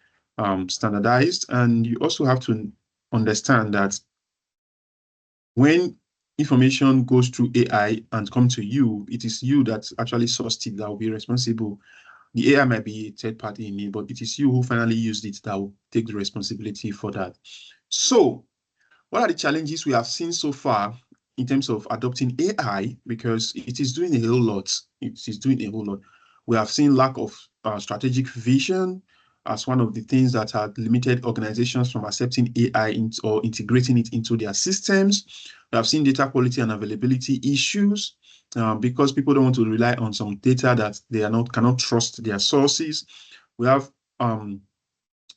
standardized, and you also have to understand that when information goes through AI and come to you, it is you that actually sourced it that will be responsible. The AI might be a third party in it, but it is you who finally used it that will take the responsibility for that. So what are the challenges we have seen so far in terms of adopting AI? Because it is doing a whole lot. It is doing a whole lot. We have seen lack of strategic vision as one of the things that have limited organizations from accepting AI or integrating it into their systems. We have seen data quality and availability issues because people don't want to rely on some data that they cannot trust their sources. We have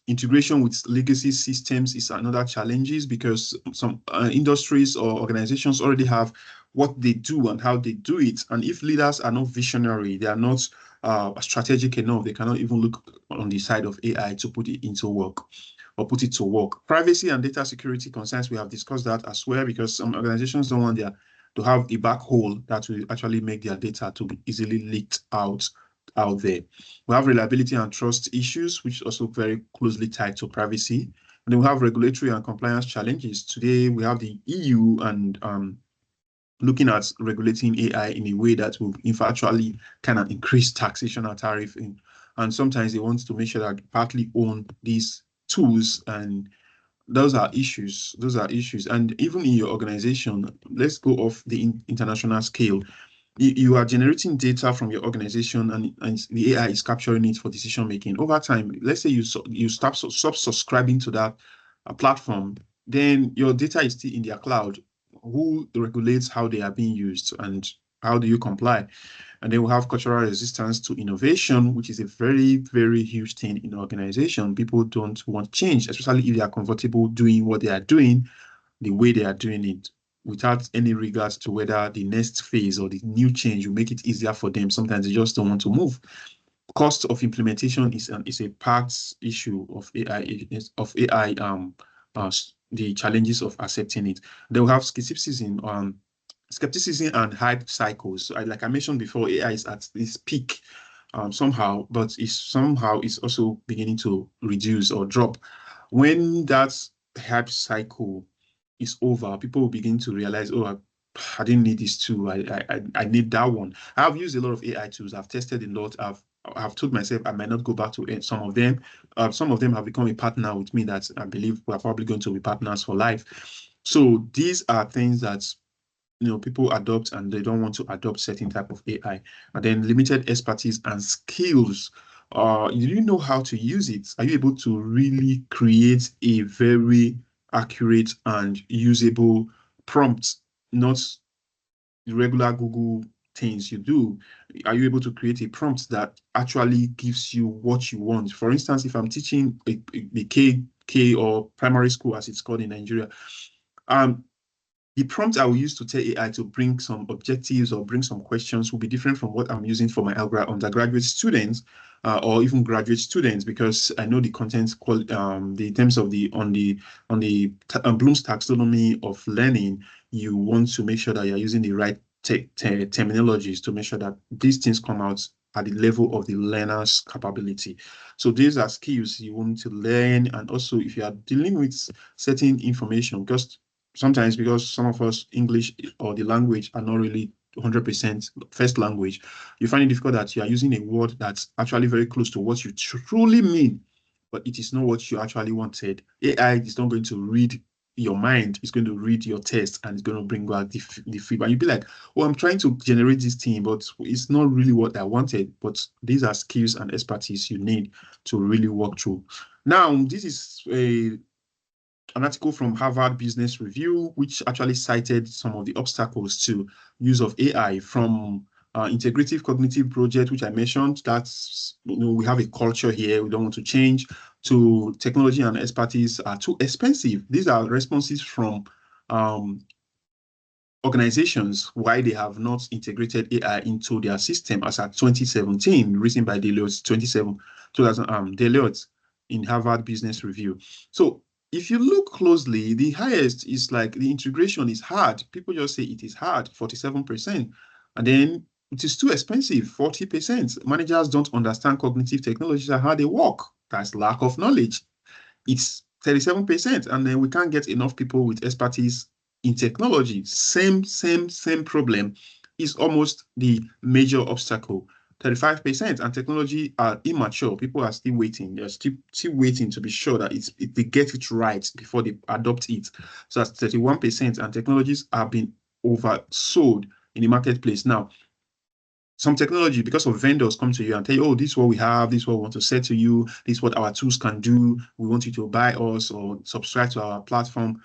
integration with legacy systems is another challenge because some industries or organizations already have what they do and how they do it. And if leaders are not visionary, they are not strategic enough, they cannot even look on the side of AI to put it into work or put it to work. Privacy and data security concerns, we have discussed that as well, because some organizations don't want to have a black hole that will actually make their data to be easily leaked out there. We have reliability and trust issues, which also very closely tied to privacy. And then we have regulatory and compliance challenges. Today, we have the EU and looking at regulating AI in a way that will actually kind of increase taxation or tariff. And sometimes they want to make sure that partly own these tools, and those are issues. Those are issues. And even in your organization, let's go off the international scale. You are generating data from your organization, and the AI is capturing it for decision making. Over time, let's say you stop subscribing to that platform, then your data is still in their cloud. Who regulates how they are being used, and how do you comply? And then we have cultural resistance to innovation, which is a very, very huge thing in an organization. People don't want change, especially if they are comfortable doing what they are doing the way they are doing it, without any regards to whether the next phase or the new change will make it easier for them. Sometimes they just don't want to move. Cost of implementation is a part issue of AI. The challenges of accepting it. They will have skepticism and hype cycles. So like I mentioned before, AI is at this peak somehow, but it's also beginning to reduce or drop. When that hype cycle is over, people will begin to realize, oh, I didn't need this tool. I need that one. I've used a lot of AI tools. I've tested a lot. I've told myself I might not go back to some of them. Some of them have become a partner with me that I believe we're probably going to be partners for life. So these are things that people adopt, and they don't want to adopt certain type of AI. And then limited expertise and skills. Do you know how to use it? Are you able to really create a very accurate and usable prompt, not the regular Google things you do? Are you able to create a prompt that actually gives you what you want? For instance, if I'm teaching the K or primary school, as it's called in Nigeria, the prompt I will use to tell AI to bring some objectives or bring some questions will be different from what I'm using for my undergraduate students or even graduate students, because I know the content in terms of on the Bloom's taxonomy of learning. You want to make sure that you're using the right terminologies to make sure that these things come out at the level of the learner's capability. So these are skills you want to learn. And also, if you are dealing with certain information, because sometimes, because some of us English or the language are not really 100% first language, you find it difficult that you are using a word that's actually very close to what you truly mean, but it is not what you actually wanted. AI is not going to read your mind. It's going to read your text, and it's going to bring back the feedback. You'll be like, oh, I'm trying to generate this thing, but it's not really what I wanted. But these are skills and expertise you need to really work through. Now, this is an article from Harvard Business Review, which actually cited some of the obstacles to use of AI, from integrative cognitive project, which I mentioned. That's, we have a culture here, we don't want to change, to technology and expertise are too expensive. These are responses from organizations why they have not integrated AI into their system as at 2017, written by Deloitte, 2000 Deloitte in Harvard Business Review. So if you look closely, the highest is like the integration is hard. People just say it is hard, 47%. And then it is too expensive, 40%. Managers don't understand cognitive technologies and how they work. That's lack of knowledge. It's 37%. And then we can't get enough people with expertise in technology, same problem is almost the major obstacle. 35%, and technology are immature. People are still waiting. They're still waiting to be sure that they get it right before they adopt it. So that's 31%, and technologies are being oversold in the marketplace. Now, some technology, because of vendors come to you and tell you, oh, this is what we have, this is what we want to say to you, this is what our tools can do, we want you to buy us or subscribe to our platform.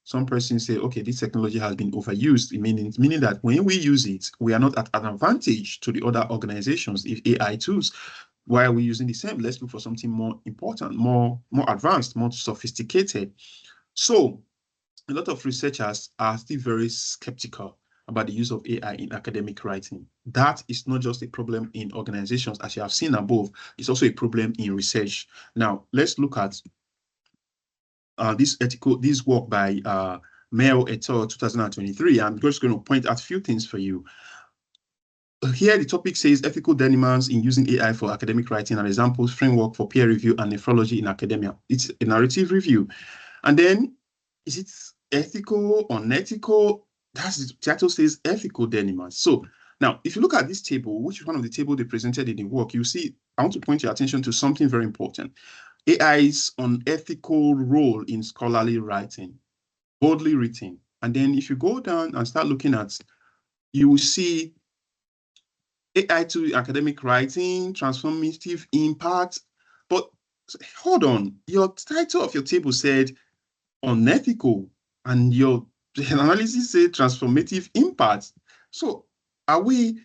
Some persons say, okay, this technology has been overused, meaning that when we use it, we are not at an advantage to the other organizations, if AI tools. Why are we using the same? Let's look for something more important, more advanced, more sophisticated. So a lot of researchers are still very skeptical about the use of AI in academic writing. That is not just a problem in organizations, as you have seen above, it's also a problem in research. Now, let's look at this work by Mel et al. 2023. I'm just going to point out a few things for you. Here, the topic says ethical dilemmas in using AI for academic writing and examples, framework for peer review and nephrology in academia. It's a narrative review. And then, is it ethical, unethical? That's the title says ethical dilemmas. So now, if you look at this table, which is one of the tables they presented in the work, you see, I want to point your attention to something very important. AI's unethical role in scholarly writing, boldly written. And then if you go down and start looking at, you will see AI to academic writing, transformative impact. But hold on, your title of your table said unethical, and your analysis said transformative impact. So are we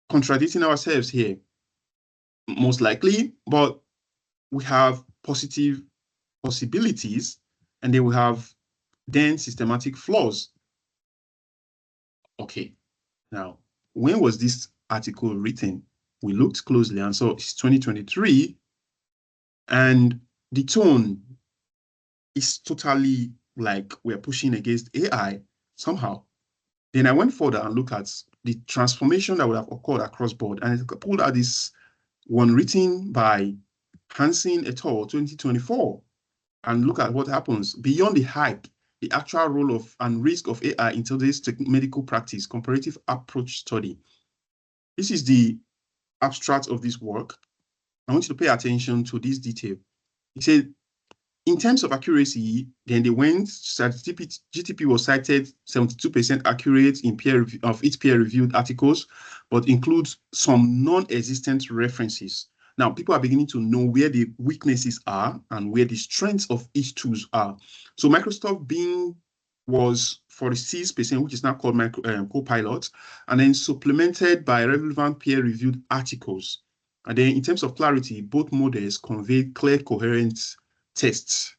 contradicting ourselves here? Most likely, but we have positive possibilities, and then we have systematic flaws. Okay, now, when was this article written? We looked closely and saw it's 2023, and the tone is totally like we're pushing against AI somehow. Then I went further and looked at the transformation that would have occurred across board, and I pulled out this one written by Hansen et al. 2024, and look at what happens beyond the hype, the actual role of and risk of AI in today's medical practice, comparative approach study. This is the abstract of this work. I want you to pay attention to this detail. It said, in terms of accuracy, then they went, GTP was cited 72% accurate in its peer-reviewed articles, but includes some non-existent references. Now, people are beginning to know where the weaknesses are and where the strengths of each tools are. So Microsoft Bing was 46%, which is now called Copilot, and then supplemented by relevant peer-reviewed articles. And then in terms of clarity, both models convey clear, coherent tests.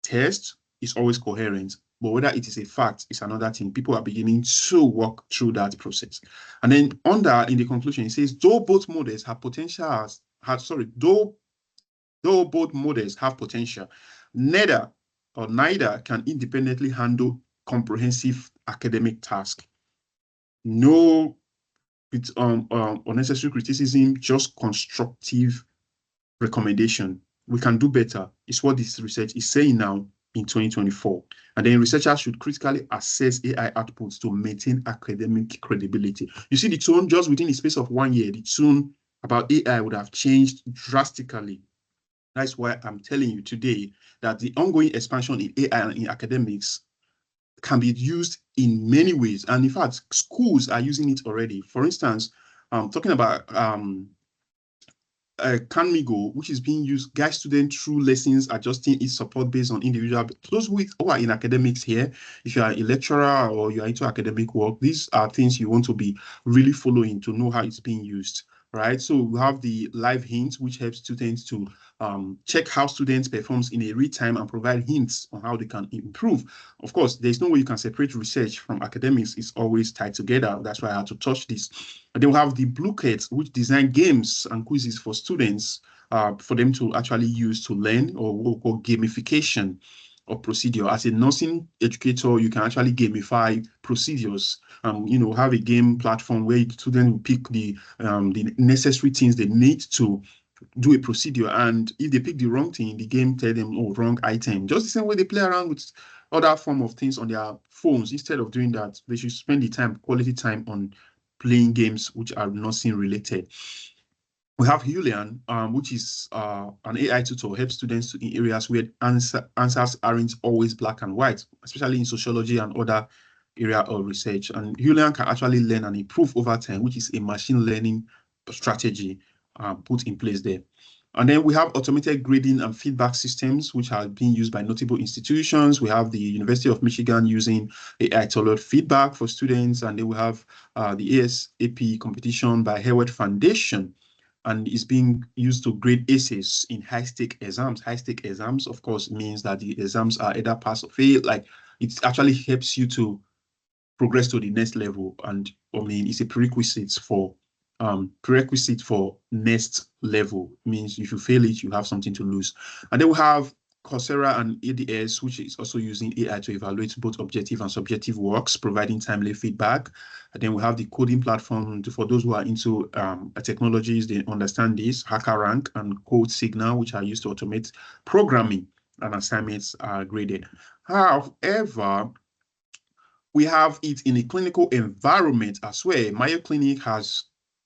Test is always coherent, but whether it is a fact is another thing. People are beginning to walk through that process. And then in the conclusion, it says, though both models have potential, though both models have potential, neither can independently handle comprehensive academic tasks. No unnecessary criticism, just constructive recommendation. We can do better. It's what this research is saying now in 2024. And then researchers should critically assess AI outputs to maintain academic credibility. You see the tone just within the space of 1 year, the tone about AI would have changed drastically. That's why I'm telling you today that the ongoing expansion in AI in academics can be used in many ways. And in fact, schools are using it already. For instance, talking about Canmigo, which is being used, guide students through lessons, adjusting its support based on individual. Those who are in academics here, if you are a lecturer or you are into academic work, these are things you want to be really following to know how it's being used, right? So we have the live hints, which helps students to check how students performs in a real time and provide hints on how they can improve. Of course, there's no way you can separate research from academics. It's always tied together. That's why I had to touch this. And then we have the Blue Kits, which design games and quizzes for students for them to actually use to learn, or what we call gamification of procedure. As a nursing educator, you can actually gamify procedures. Have a game platform where students will pick the necessary things they need to do a procedure, and if they pick the wrong thing, the game tell them, oh, wrong item. Just the same way they play around with other form of things on their phones. Instead of doing that, they should spend the time, quality time, on playing games which are nursing related. We have Julian, which is an AI tutor, helps students in areas where answers aren't always black and white, especially in sociology and other area of research. And Julian can actually learn and improve over time, which is a machine learning strategy put in place there. And then we have automated grading and feedback systems, which are being used by notable institutions. We have the University of Michigan using AI-tailored feedback for students. And then we have the ASAP competition by Hayward Foundation, and is being used to grade essays in high-stake exams. High-stake exams, of course, means that the exams are either pass or fail. Like, it actually helps you to progress to the next level. And I mean, it's a prerequisite for next level. It means if you fail it, you have something to lose. And then we have Coursera and ADS, which is also using AI to evaluate both objective and subjective works, providing timely feedback. And then we have the coding platform for those who are into technologies. They understand this, HackerRank and Code Signal, which are used to automate programming, and assignments are graded. However, we have it in a clinical environment as well. Mayo Clinic has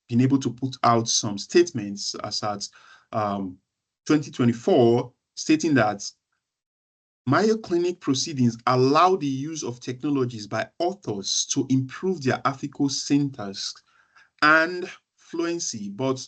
been able to put out some statements as at 2024, stating that Mayo Clinic proceedings allow the use of technologies by authors to improve their ethical syntax and fluency, but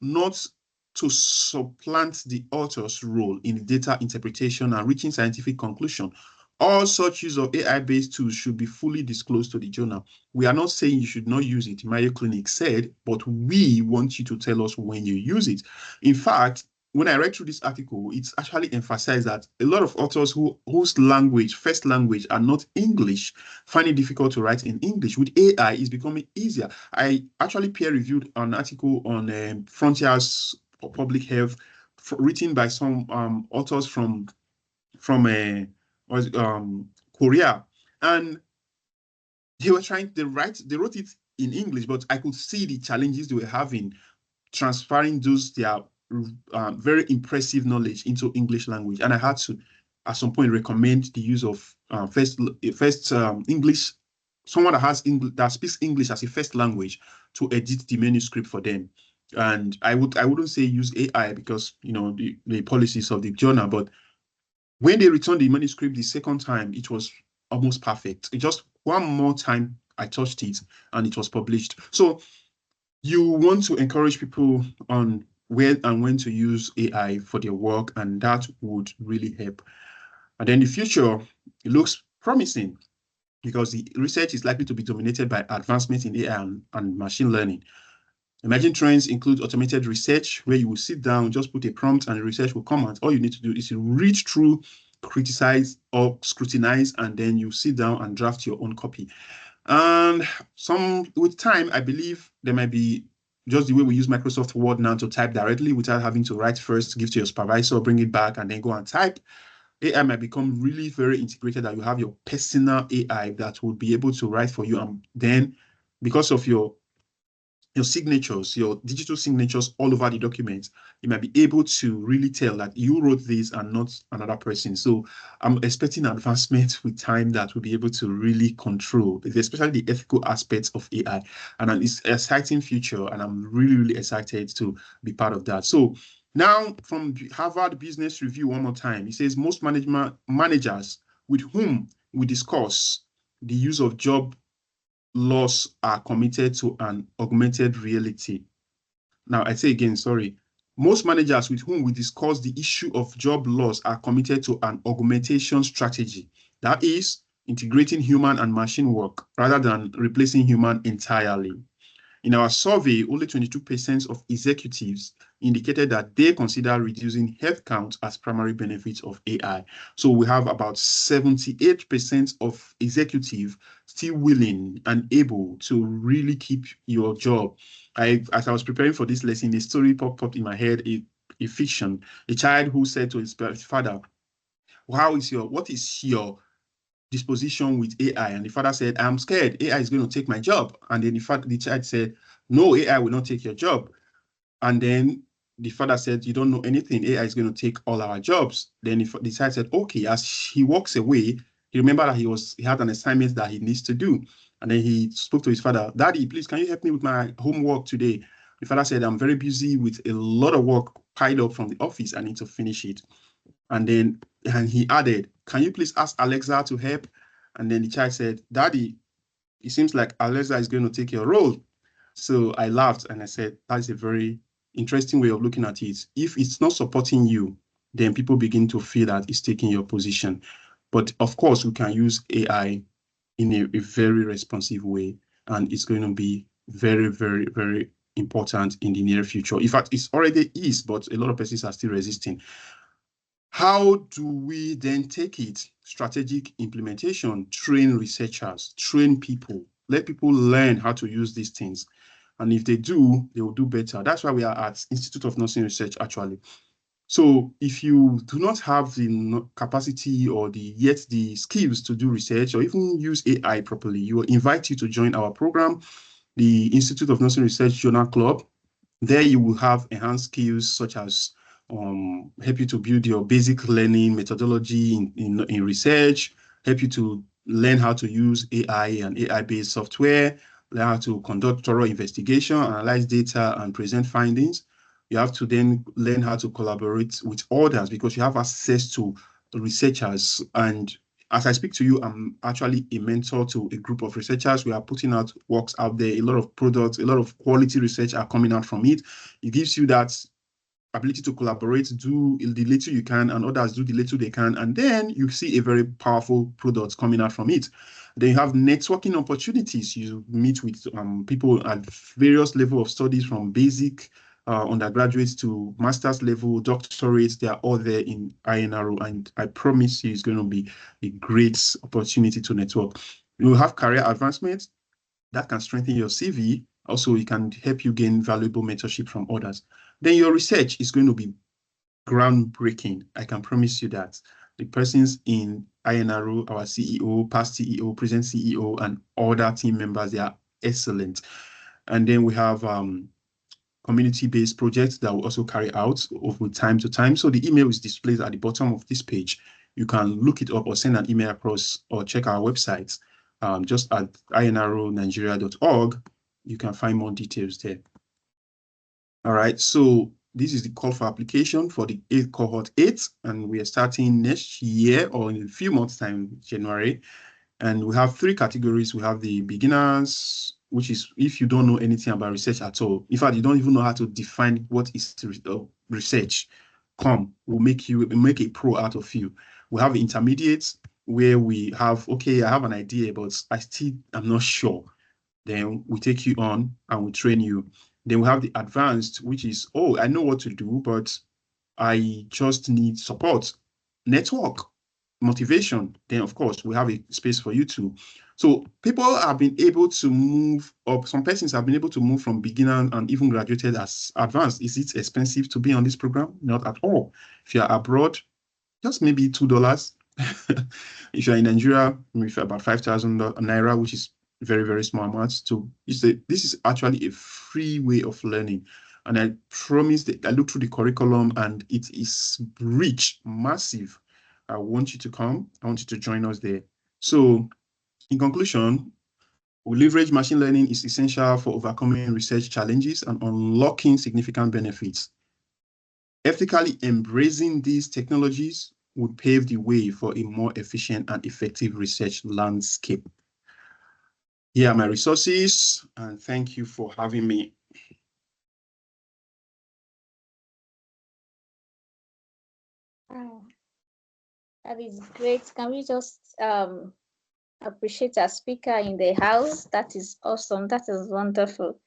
not to supplant the author's role in data interpretation and reaching scientific conclusion. All such use of AI-based tools should be fully disclosed to the journal. We are not saying you should not use it, Mayo Clinic said, but we want you to tell us when you use it. In fact, when I read through this article, it's actually emphasized that a lot of authors whose first language are not English, find it difficult to write in English. With AI, it's becoming easier. I actually peer-reviewed an article on Frontiers of Public Health, written by some authors from Korea, and they wrote it in English, but I could see the challenges they were having transferring their very impressive knowledge into English language. And I had to, at some point, recommend the use of English, someone that speaks English as a first language, to edit the manuscript for them. And I wouldn't say use AI because, you know, the policies of the journal, but when they returned the manuscript the second time, it was almost perfect. Just one more time, I touched it and it was published. So you want to encourage people on where and when to use AI for their work, and that would really help. And then the future, it looks promising because the research is likely to be dominated by advancements in AI and machine learning. Emerging trends include automated research, where you will sit down, just put a prompt, and the research will come out. All you need to do is to read through, criticize, or scrutinize, and then you sit down and draft your own copy. And with time, I believe there might be just the way we use Microsoft Word now to type directly without having to write first, give to your supervisor, bring it back, and then go and type. AI might become really very integrated, that you have your personal AI that will be able to write for you. And then because of your signatures, your digital signatures all over the document, you might be able to really tell that you wrote this and not another person. So I'm expecting advancement with time that will be able to really control, especially the ethical aspects of AI. And it's an exciting future, and I'm really, really excited to be part of that. So now from Harvard Business Review, one more time, it says most managers with whom we discuss the use of job loss are committed to an augmented reality. Now, I say again, sorry. Most managers with whom we discuss the issue of job loss are committed to an augmentation strategy. That is, integrating human and machine work rather than replacing human entirely. In our survey, only 22% of executives indicated that they consider reducing headcount as primary benefits of AI. So we have about 78% of executives still willing and able to really keep your job. As I was preparing for this lesson, a story popped up in my head, a fiction, a child who said to his father, what is your disposition with AI? And the father said, I'm scared AI is going to take my job. And then the child said, no, AI will not take your job. And then the father said, you don't know anything. AI is going to take all our jobs. Then the child said, okay. As he walks away, He remembered that he had an assignment that he needs to do. And then he spoke to his father, "Daddy, please, can you help me with my homework today?" The father said, "I'm very busy with a lot of work piled up from the office. I need to finish it." And he added, "Can you please ask Alexa to help?" And then the child said, "Daddy, it seems like Alexa is going to take your role." So I laughed and I said, that's a very interesting way of looking at it. If it's not supporting you, then people begin to feel that it's taking your position. But of course, we can use AI in a very responsive way, and it's going to be very, very, very important in the near future. In fact, it's already is, but a lot of persons are still resisting. How do we then take it? Strategic implementation, train researchers, train people, let people learn how to use these things. And if they do, they will do better. That's why we are at Institute of Nursing Research, actually. So if you do not have the capacity or the skills to do research or even use AI properly, we will invite you to join our program, the Institute of Nursing Research Journal Club. There you will have enhanced skills such as help you to build your basic learning methodology in research, help you to learn how to use AI and AI-based software, learn how to conduct thorough investigation, analyze data, and present findings. You have to then learn how to collaborate with others because you have access to researchers. And as I speak to you, I'm actually a mentor to a group of researchers. We are putting out works out there, a lot of products, a lot of quality research are coming out from it. It gives you that ability to collaborate, do the little you can, and others do the little they can, and then you see a very powerful product coming out from it. Then you have networking opportunities. You meet with people at various levels of studies, from basic undergraduates to master's level, doctorates. They are all there in INR, and I promise you it's going to be a great opportunity to network. You have career advancement that can strengthen your CV. Also, it can help you gain valuable mentorship from others. Then your research is going to be groundbreaking. I can promise you that. The persons in INR, our CEO, past CEO, present CEO, and other team members, they are excellent. And then we have community-based projects that will also carry out over time to time. So the email is displayed at the bottom of this page. You can look it up or send an email across or check our website just at inrnigeria.org. You can find more details there. All right, so this is the call for application for the cohort 8, and we are starting next year or in a few months' time, January. And we have 3 categories. We have the beginners, which is if you don't know anything about research at all. In fact, you don't even know how to define what is research. We'll make a pro out of you. We have intermediates where we have, okay, I have an idea, but I still am not sure. Then we take you on and we train you. Then we have the advanced, which is, oh, I know what to do, but I just need support, network, motivation. Then, of course, we have a space for you too. So people have been able to move up. Some persons have been able to move from beginner and even graduated as advanced. Is it expensive to be on this program? Not at all. If you're abroad, just maybe $2. If you're in Nigeria, maybe about 5,000 naira, which is very, very small amounts. This is actually a free way of learning. And I promise that I looked through the curriculum and it is rich, massive. I want you to come. I want you to join us there. So in conclusion, we leverage machine learning is essential for overcoming research challenges and unlocking significant benefits. Ethically embracing these technologies would pave the way for a more efficient and effective research landscape. Here are my resources, and thank you for having me. Wow, that is great. Can we just appreciate our speaker in the house? That is awesome. That is wonderful.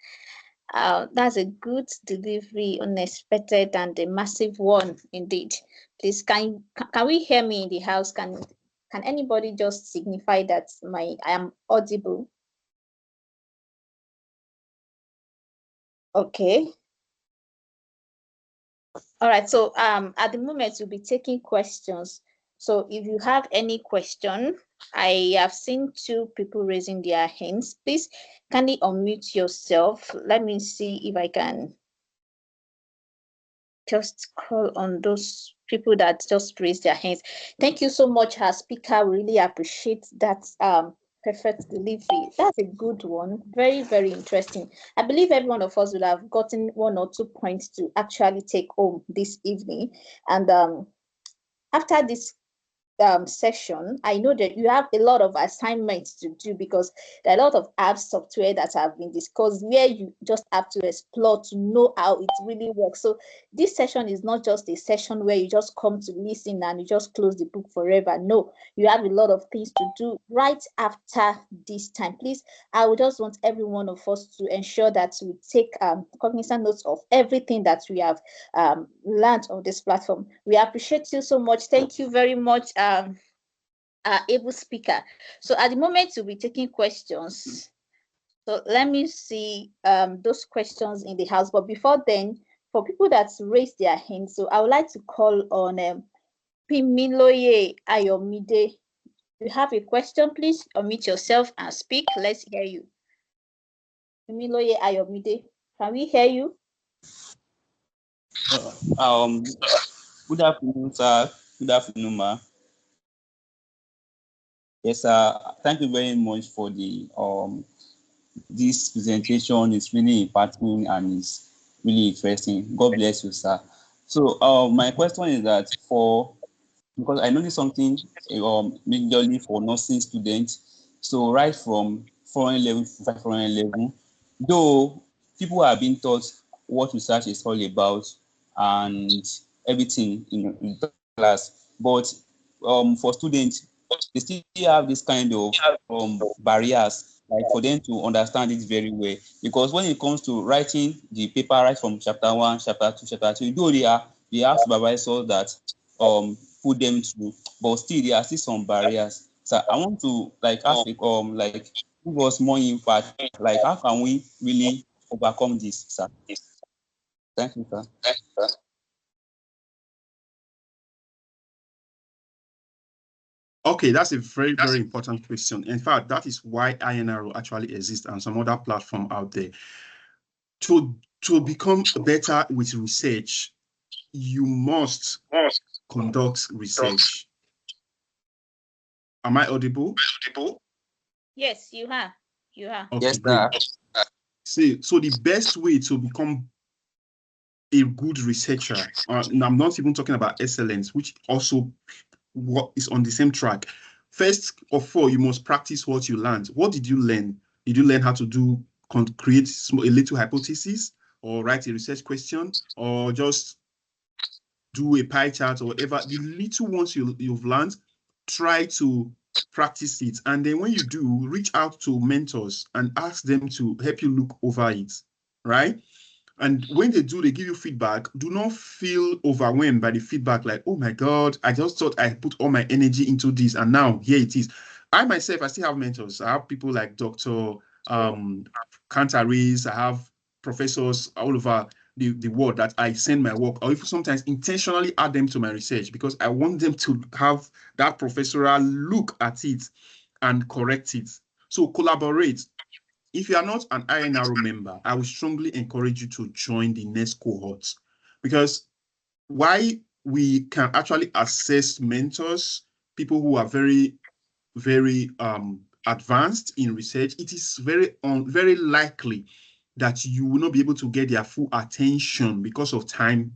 That's a good delivery, unexpected and a massive one indeed. Please, can we hear me in the house? Can anybody just signify that I am audible? Okay. All right. So at the moment we'll be taking questions. So if you have any question, I have seen 2 people raising their hands. Please kindly unmute yourself. Let me see if I can just call on those people that just raised their hands. Thank you so much, our speaker. We really appreciate that perfect delivery. That's a good one. Very, very interesting. I believe every one of us will have gotten 1 or 2 points to actually take home this evening. And after this session, I know that you have a lot of assignments to do, because there are a lot of apps software that have been discussed where you just have to explore to know how it really works. So this session is not just a session where you just come to listen and you just close the book forever. No, you have a lot of things to do right after this time. Please, I would just want every one of us to ensure that we take cognizant notes of everything that we have learned on this platform. We appreciate you so much. Thank you very much, able speaker. So at the moment we'll be taking questions. So let me see those questions in the house. But before then, for people that raised their hands, so I would like to call on Pimiloye Ayomide. You have a question, please unmute yourself and speak. Let's hear you. Pimiloye Ayomide, can we hear you? Good afternoon, sir. Good afternoon, ma. Yes, sir. Thank you very much for the this presentation. It's really impactful and it's really interesting. God bless you, sir. So my question is that because I noticed something majorly for nursing students. So right from foreign level to foreign level, though people are being taught what research is all about and everything in class, but for students, they still have this kind of barriers, like for them to understand it very well. Because when it comes to writing the paper right from chapter 1, chapter 2, chapter 3, though they have supervisors that put them through, but still there are still some barriers. So I want to ask give us more impact, like how can we really overcome this, sir? Thank you, sir. Okay, that's a very, very important question. In fact, that is why INR actually exists and some other platform out there. To become better with research, you must conduct research. Am I audible? Yes, you are. You are. Okay, Yes, great. sir. See, so the best way to become a good researcher, and I'm not even talking about excellence, which also is on the same track. First of all, you must practice what you learned. What did you learn? Did you learn how to create a little hypothesis, or write a research question, or just do a pie chart, or whatever? The little ones you've learned, try to practice it. And then when you do, reach out to mentors and ask them to help you look over it, right? And when they do, they give you feedback. Do not feel overwhelmed by the feedback, like, oh my God, I just thought I put all my energy into this and now here it is. I myself, I still have mentors. I have people like Dr. Cantaris. I have professors all over the world that I send my work, or if sometimes intentionally add them to my research, because I want them to have that professorial look at it and correct it. So collaborate. If you are not an INR member, I would strongly encourage you to join the next cohort, because why we can actually assess mentors, people who are very, very advanced in research, it is very likely that you will not be able to get their full attention because of time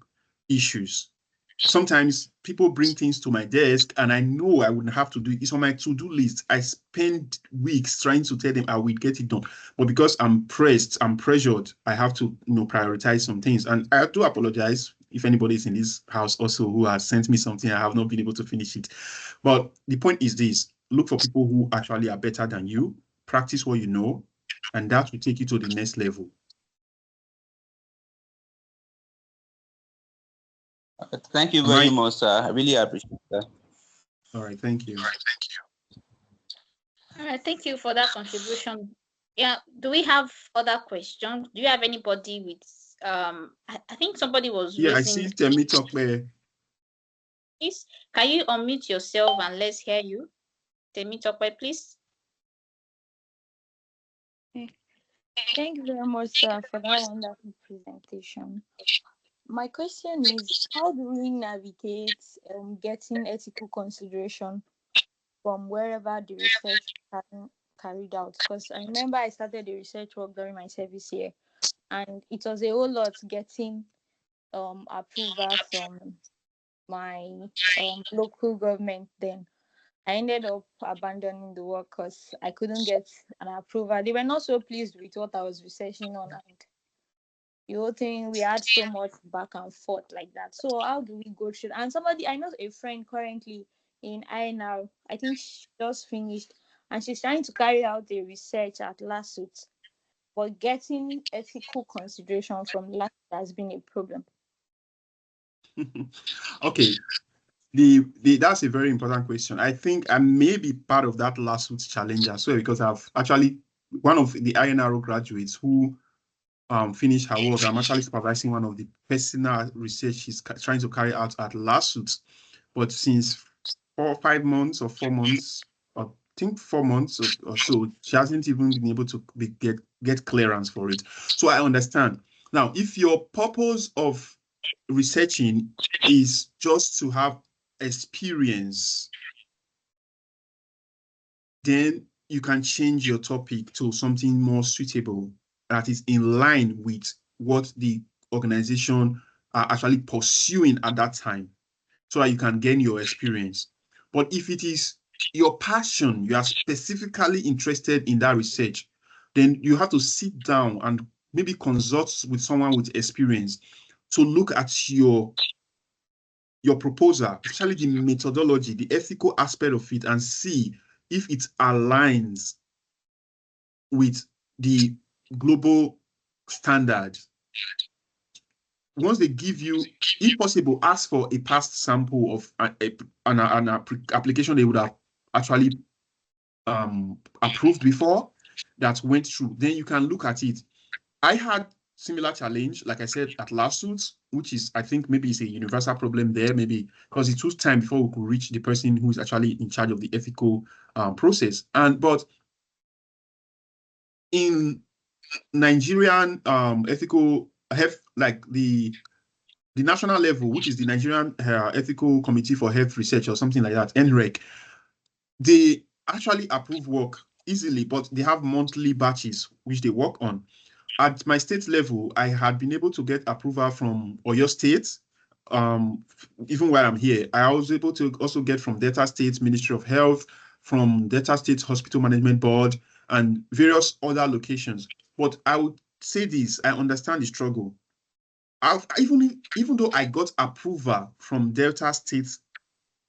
issues. Sometimes people bring things to my desk and I know I wouldn't have to do it. It's on my to-do list. I spend weeks trying to tell them I will get it done. But because I'm pressed, I'm pressured, I have to prioritize some things. And I do apologize if anybody is in this house also who has sent me something, I have not been able to finish it. But the point is this: look for people who actually are better than you, practice what you know, and that will take you to the next level. Thank you very much, sir. I really appreciate that. All right, thank you. All right, thank you for that contribution. Yeah, do we have other questions? Do you have anybody with I think somebody was raising... I see Temi Tokwe. Please, can you unmute yourself and let's hear you? Temi Tokwe, please. Thank you very much, sir, for that wonderful presentation. My question is, how do we navigate getting ethical consideration from wherever the research carried out? Because I remember I started the research work during my service year, and it was a whole lot getting approval from my local government then. I ended up abandoning the work because I couldn't get an approval. They were not so pleased with what I was researching on, and the whole thing, we had so much back and forth like that. So how do we go through? And somebody, I know a friend currently in INR, I think she just finished, and she's trying to carry out a research at lawsuits, but getting ethical consideration from lawsuit has been a problem. Okay, that's a very important question. I think I may be part of that lawsuit challenge as well, because I've actually, one of the INRO graduates who finished her work, I'm actually supervising one of the personal research she's trying to carry out at lawsuits. But since 4 or 5 months or 4 months, I think 4 months or so, she hasn't even been able to get clearance for it. So I understand. Now, if your purpose of researching is just to have experience, then you can change your topic to something more suitable that is in line with what the organization are actually pursuing at that time, so that you can gain your experience. But if it is your passion, you are specifically interested in that research, then you have to sit down and maybe consult with someone with experience to look at your proposal, especially the methodology, the ethical aspect of it, and see if it aligns with the global standard. Once they give you, if possible, ask for a past sample of an application they would have actually approved before that went through. Then you can look at it. I had similar challenge, like I said, at lawsuits, which is, I think maybe it's a universal problem there, maybe because it took time before we could reach the person who is actually in charge of the ethical process. But in Nigerian ethical health, like the national level, which is the Nigerian Ethical Committee for Health Research or something like that, NREC, they actually approve work easily, but they have monthly batches which they work on. At my state level, I had been able to get approval from Oyo State. Even while I'm here, I was able to also get from Delta State Ministry of Health, from Delta State Hospital Management Board, and various other locations. But I would say this, I understand the struggle. Even though I got approval from Delta State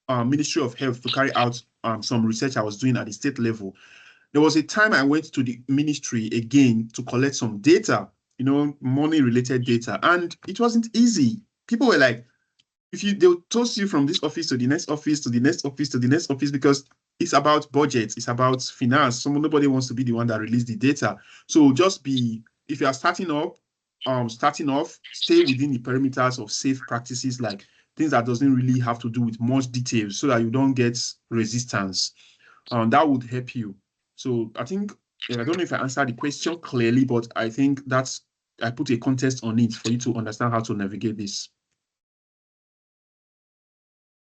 Ministry of Health to carry out some research I was doing at the state level, there was a time I went to the ministry again to collect some data, money-related data, and it wasn't easy. People were like, they'll toss you from this office to the next office, to the next office, to the next office, because it's about budget, it's about finance. So nobody wants to be the one that released the data. So if you are starting off, stay within the perimeters of safe practices, like things that doesn't really have to do with much details, so that you don't get resistance. That would help you. So I think, I don't know if I answered the question clearly, but I think I put a context on it for you to understand how to navigate this.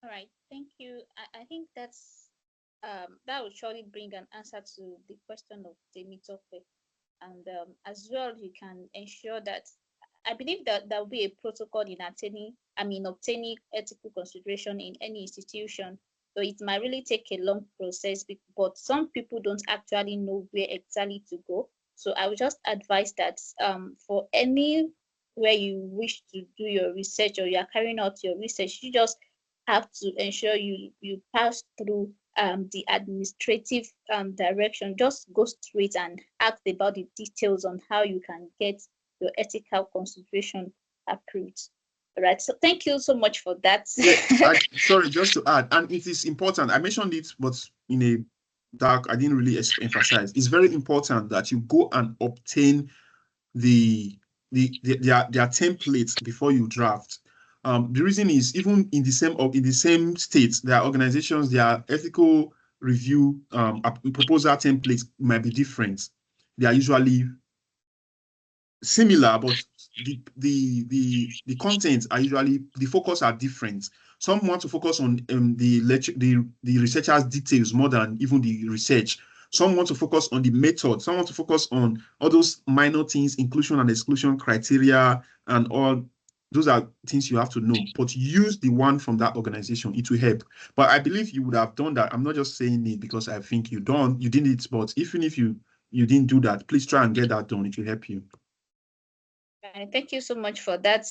All right, thank you. I think that's that will surely bring an answer to the question of the Mitope. And as well, you can ensure that, I believe that there will be a protocol in obtaining ethical consideration in any institution. So it might really take a long process, but some people don't actually know where exactly to go. So I would just advise that for any where you wish to do your research, or you are carrying out your research, you just have to ensure you pass through the administrative direction. Just go straight and ask about the details on how you can get your ethical consideration approved. All right, so thank you so much for that. Yeah, sorry, just to add, and it is important, I mentioned it, but in a dark, I didn't really emphasize. It's very important that you go and obtain their templates before you draft. The reason is, even in the same states, there are organizations, their ethical review proposal templates might be different. They are usually similar, but the contents are usually, the focus are different. Some want to focus on the researcher's details more than even the research. Some want to focus on the method. Some want to focus on all those minor things, inclusion and exclusion criteria, and all. Those are things you have to know, but use the one from that organization. It will help. But I believe you would have done that. I'm not just saying it because I think you did it, but even if you didn't do that, please try and get that done. It will help you. Thank you so much for that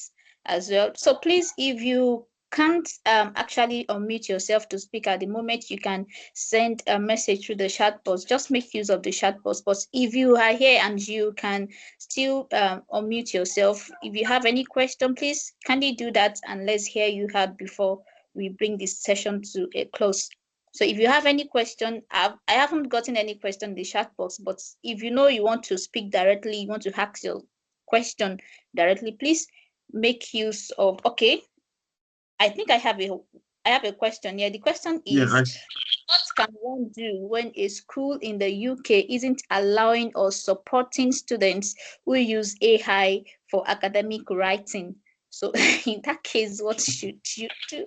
as well. So please, if you can't actually unmute yourself to speak at the moment, you can send a message through the chat box. Just make use of the chat box. But if you are here and you can still unmute yourself, if you have any question, please kindly do that, and let's hear you out before we bring this session to a close. So if you have any question, I haven't gotten any question in the chat box, but if you know you want to speak directly, you want to ask your question directly, please make use of. Okay, I think I have a question here. The question is, what can one do when a school in the UK isn't allowing or supporting students who use AI for academic writing? So in that case, what should you do?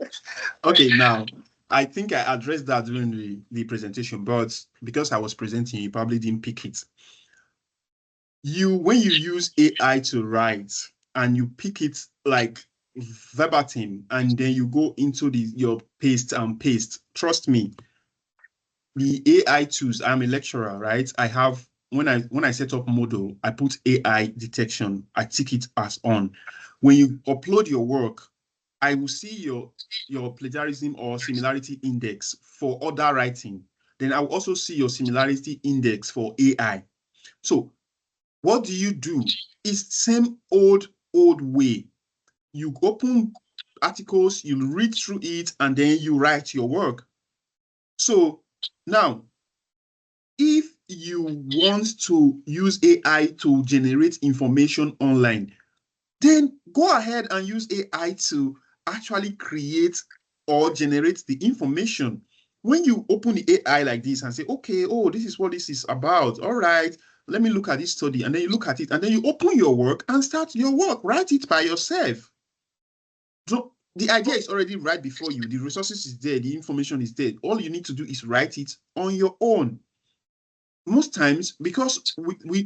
Okay, now I think I addressed that during the presentation, but because I was presenting, you probably didn't pick it. When you use AI to write and you pick it like verbatim, and then you go into your paste and paste, trust me, the AI tools, I'm a lecturer, right? I have, when I set up Moodle, I put AI detection, I tick it as on. When you upload your work, I will see your plagiarism or similarity index for other writing. Then I will also see your similarity index for AI. So what do? It's same old way. You open articles, you read through it, and then you write your work. So now, if you want to use AI to generate information online, then go ahead and use AI to actually create or generate the information. When you open the AI like this and say, okay, oh, this is what this is about. All right, let me look at this study. And then you look at it, and then you open your work and start your work. Write it by yourself. So the idea is already right before you. The resources is there. The information is there. All you need to do is write it on your own. Most times, because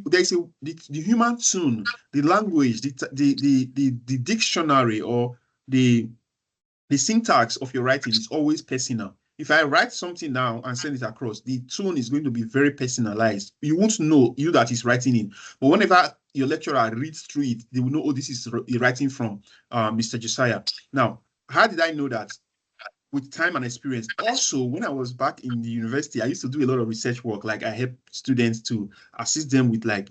there's the human tune, the language, the dictionary, or the syntax of your writing is always personal. If I write something now and send it across, the tone is going to be very personalized. You won't know you that is writing it. But whenever your lecturer reads through it, they will know, oh, this is writing from Mr. Josiah. Now, how did I know that? With time and experience. Also, when I was back in the university, I used to do a lot of research work. Like, I help students to assist them with, like,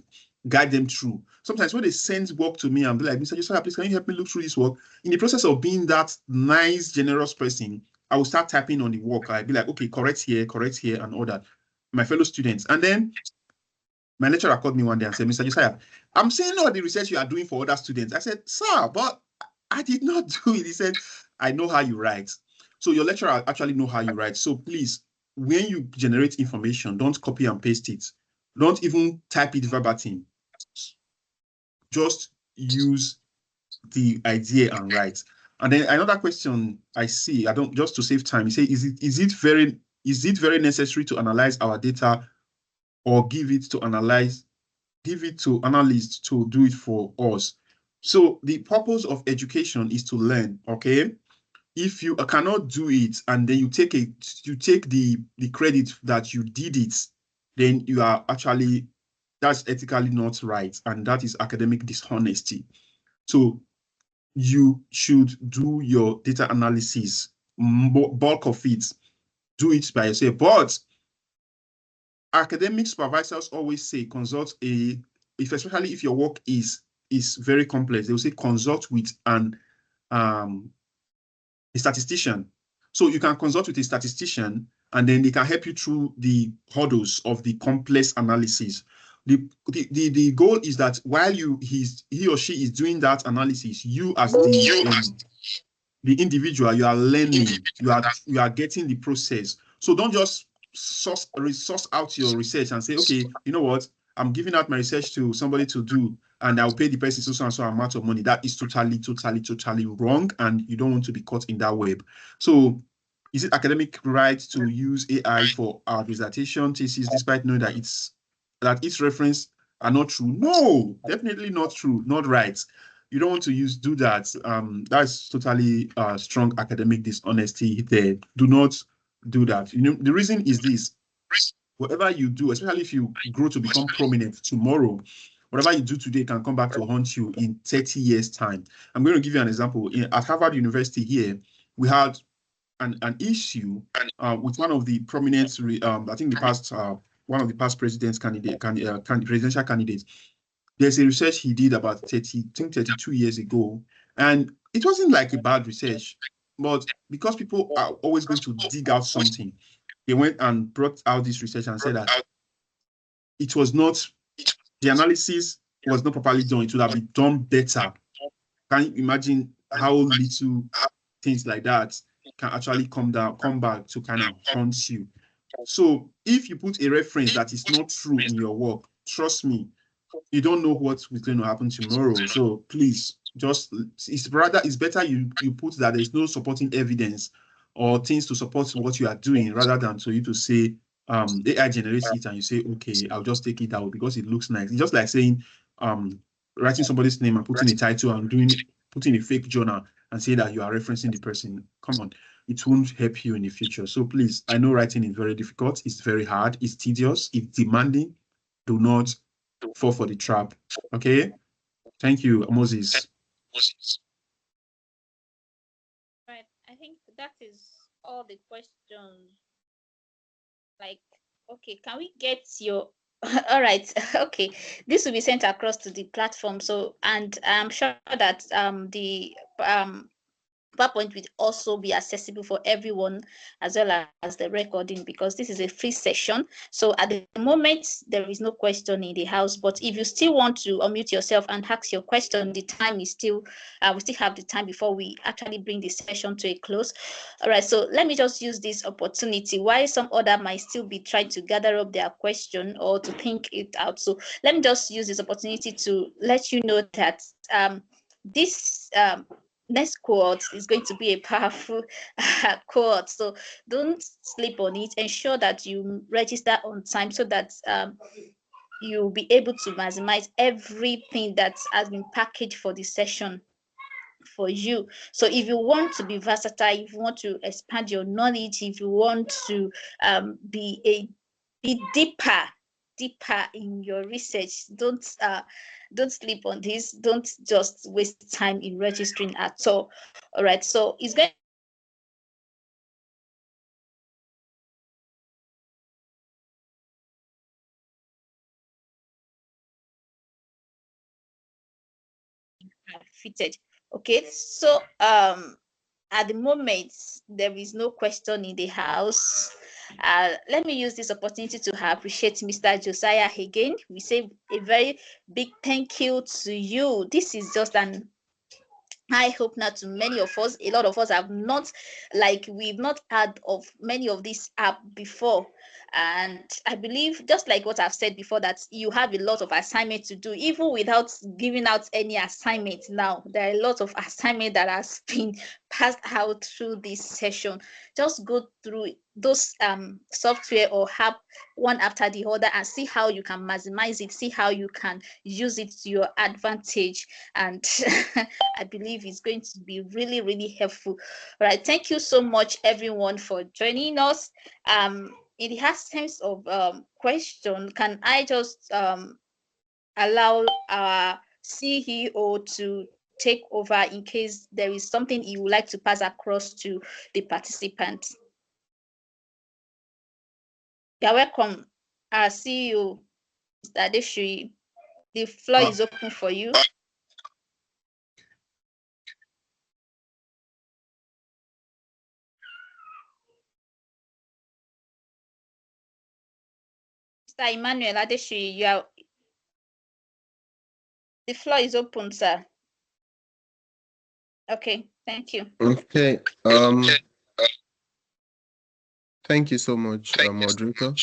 guide them through. Sometimes when they send work to me and be like, Mr. Josiah, please, can you help me look through this work? In the process of being that nice, generous person, I will start typing on the work. I'd be like, okay, correct here, and all that. My fellow students. And then my lecturer called me one day and said, Mr. Josiah, I'm seeing all the research you are doing for other students. I said, sir, but I did not do it. He said, I know how you write. So your lecturer actually know how you write. So please, when you generate information, don't copy and paste it. Don't even type it verbatim. Just use the idea and write. And then another question I see, just to save time, you say, is it very necessary to analyze our data, or give it to analysts to do it for us? So the purpose of education is to learn, okay? If you cannot do it and then you take the credit that you did it, then you are actually, that's ethically not right, and that is academic dishonesty. So you should do your data analysis, bulk of it, do it by yourself. But academic supervisors always say consult especially if your work is very complex, they will say consult with a statistician. So you can consult with a statistician, and then they can help you through the hurdles of the complex analysis. The goal is that while he or she is doing that analysis, you as the individual, you are learning, you are getting the process. So don't just source out your research and say, okay, you know what, I'm giving out my research to somebody to do, and I'll pay the person so and so amount of money. That is totally wrong, and you don't want to be caught in that web. So is it academic right to use AI for our dissertation thesis, despite knowing that its reference are not true? No, definitely not true, not right. You don't want to do that. That's totally strong academic dishonesty there. Do not do that. The reason is this: whatever you do, especially if you grow to become prominent tomorrow, whatever you do today can come back to haunt you in 30 years' time. I'm going to give you an example. At Harvard University here, we had an issue with one of the prominent, I think one of the past presidential candidates. There's a research he did about 32 years ago, and it wasn't like a bad research, but because people are always going to dig out something, they went and brought out this research and said that the analysis was not properly done. It would have been done better. Can you imagine how little things like that can actually come back to kind of haunt you? So if you put a reference that is not true in your work, trust me, you don't know what is going to happen tomorrow. So please, it's better you put that there's no supporting evidence or things to support what you are doing, rather than to you to say AI generates it and you say, okay, I'll just take it out because it looks nice. It's just like saying writing somebody's name and putting a title and putting a fake journal and say that you are referencing the person. Come on, it won't help you in the future. So please, I know writing is very difficult, it's very hard, it's tedious, it's demanding. Do not fall for the trap. Okay, thank you, Moses. Right. I think that is all the questions. Like, okay, can we get your all right, okay. This will be sent across to the platform. So, and I'm sure that the PowerPoint will also be accessible for everyone, as well as the recording, because this is a free session. So at the moment, there is no question in the house, but if you still want to unmute yourself and ask your question, the time is still, we still have the time before we actually bring the session to a close. All right, so let me just use this opportunity while some other might still be trying to gather up their question or to think it out. So let me just use this opportunity to let you know that this next cohort is going to be a powerful cohort, so don't sleep on it. Ensure that you register on time so that you'll be able to maximize everything that has been packaged for the session for you. So if you want to be versatile, if you want to expand your knowledge, if you want to be deeper in your research, don't sleep on this. Don't just waste time in registering at all. All right, so it's going fitted. Okay, so at the moment there is no question in the house. Let me use this opportunity to appreciate Mr. Josiah again. We say a very big thank you to you. This is just an I hope not to many of us. A lot of us have not, we've not heard of many of these apps before. And I believe, just like what I've said before, that you have a lot of assignments to do, even without giving out any assignment now. There are a lot of assignments that has been passed out through this session. Just go through those software or app one after the other and see how you can maximize it, see how you can use it to your advantage. And I believe it's going to be really, really helpful. All right, thank you so much, everyone, for joining us. In the absence of question, can I just allow our CEO to take over in case there is something he would like to pass across to the participants? You're welcome, our CEO, Mr. Adeshui. The floor is open for you. Mr. Emmanuel Adeshui, the floor is open, sir. Okay, thank you. Okay. Thank you so much, moderator.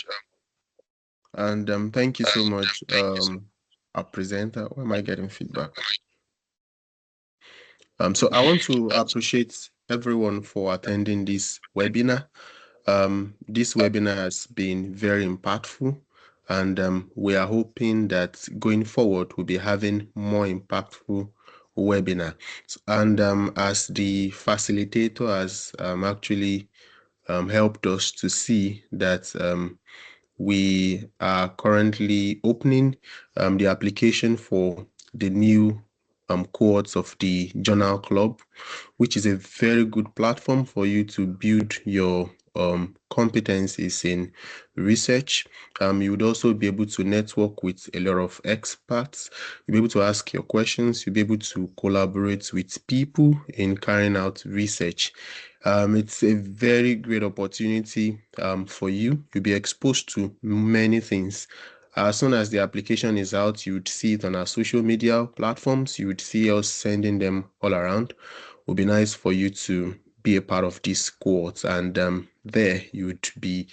And thank you so much, our presenter, or am I getting feedback? So I want to appreciate everyone for attending this webinar. This webinar has been very impactful, and we are hoping that going forward we'll be having more impactful webinar. And as the facilitator has actually helped us to see that we are currently opening the application for the new cohorts of the Journal Club, which is a very good platform for you to build your competencies in research. You would also be able to network with a lot of experts. You'll be able to ask your questions. You'll be able to collaborate with people in carrying out research. It's a very great opportunity for you. You'll be exposed to many things. As soon as the application is out, you would see it on our social media platforms. You would see us sending them all around. It would be nice for you to be a part of this cohort, and there you would be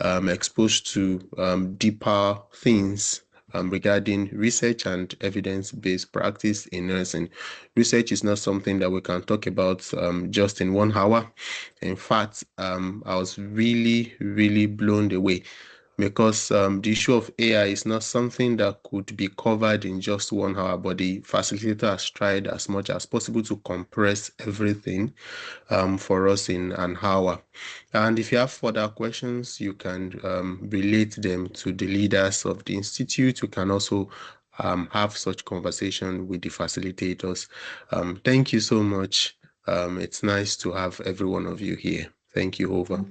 exposed to deeper things regarding research and evidence-based practice in nursing. Research is not something that we can talk about just in 1 hour. In fact, I was really, really blown away because the issue of AI is not something that could be covered in just 1 hour, but the facilitator has tried as much as possible to compress everything for us in an hour. And if you have further questions, you can relate them to the leaders of the institute. You can also have such conversation with the facilitators. Thank you so much. It's nice to have every one of you here. Thank you. Over.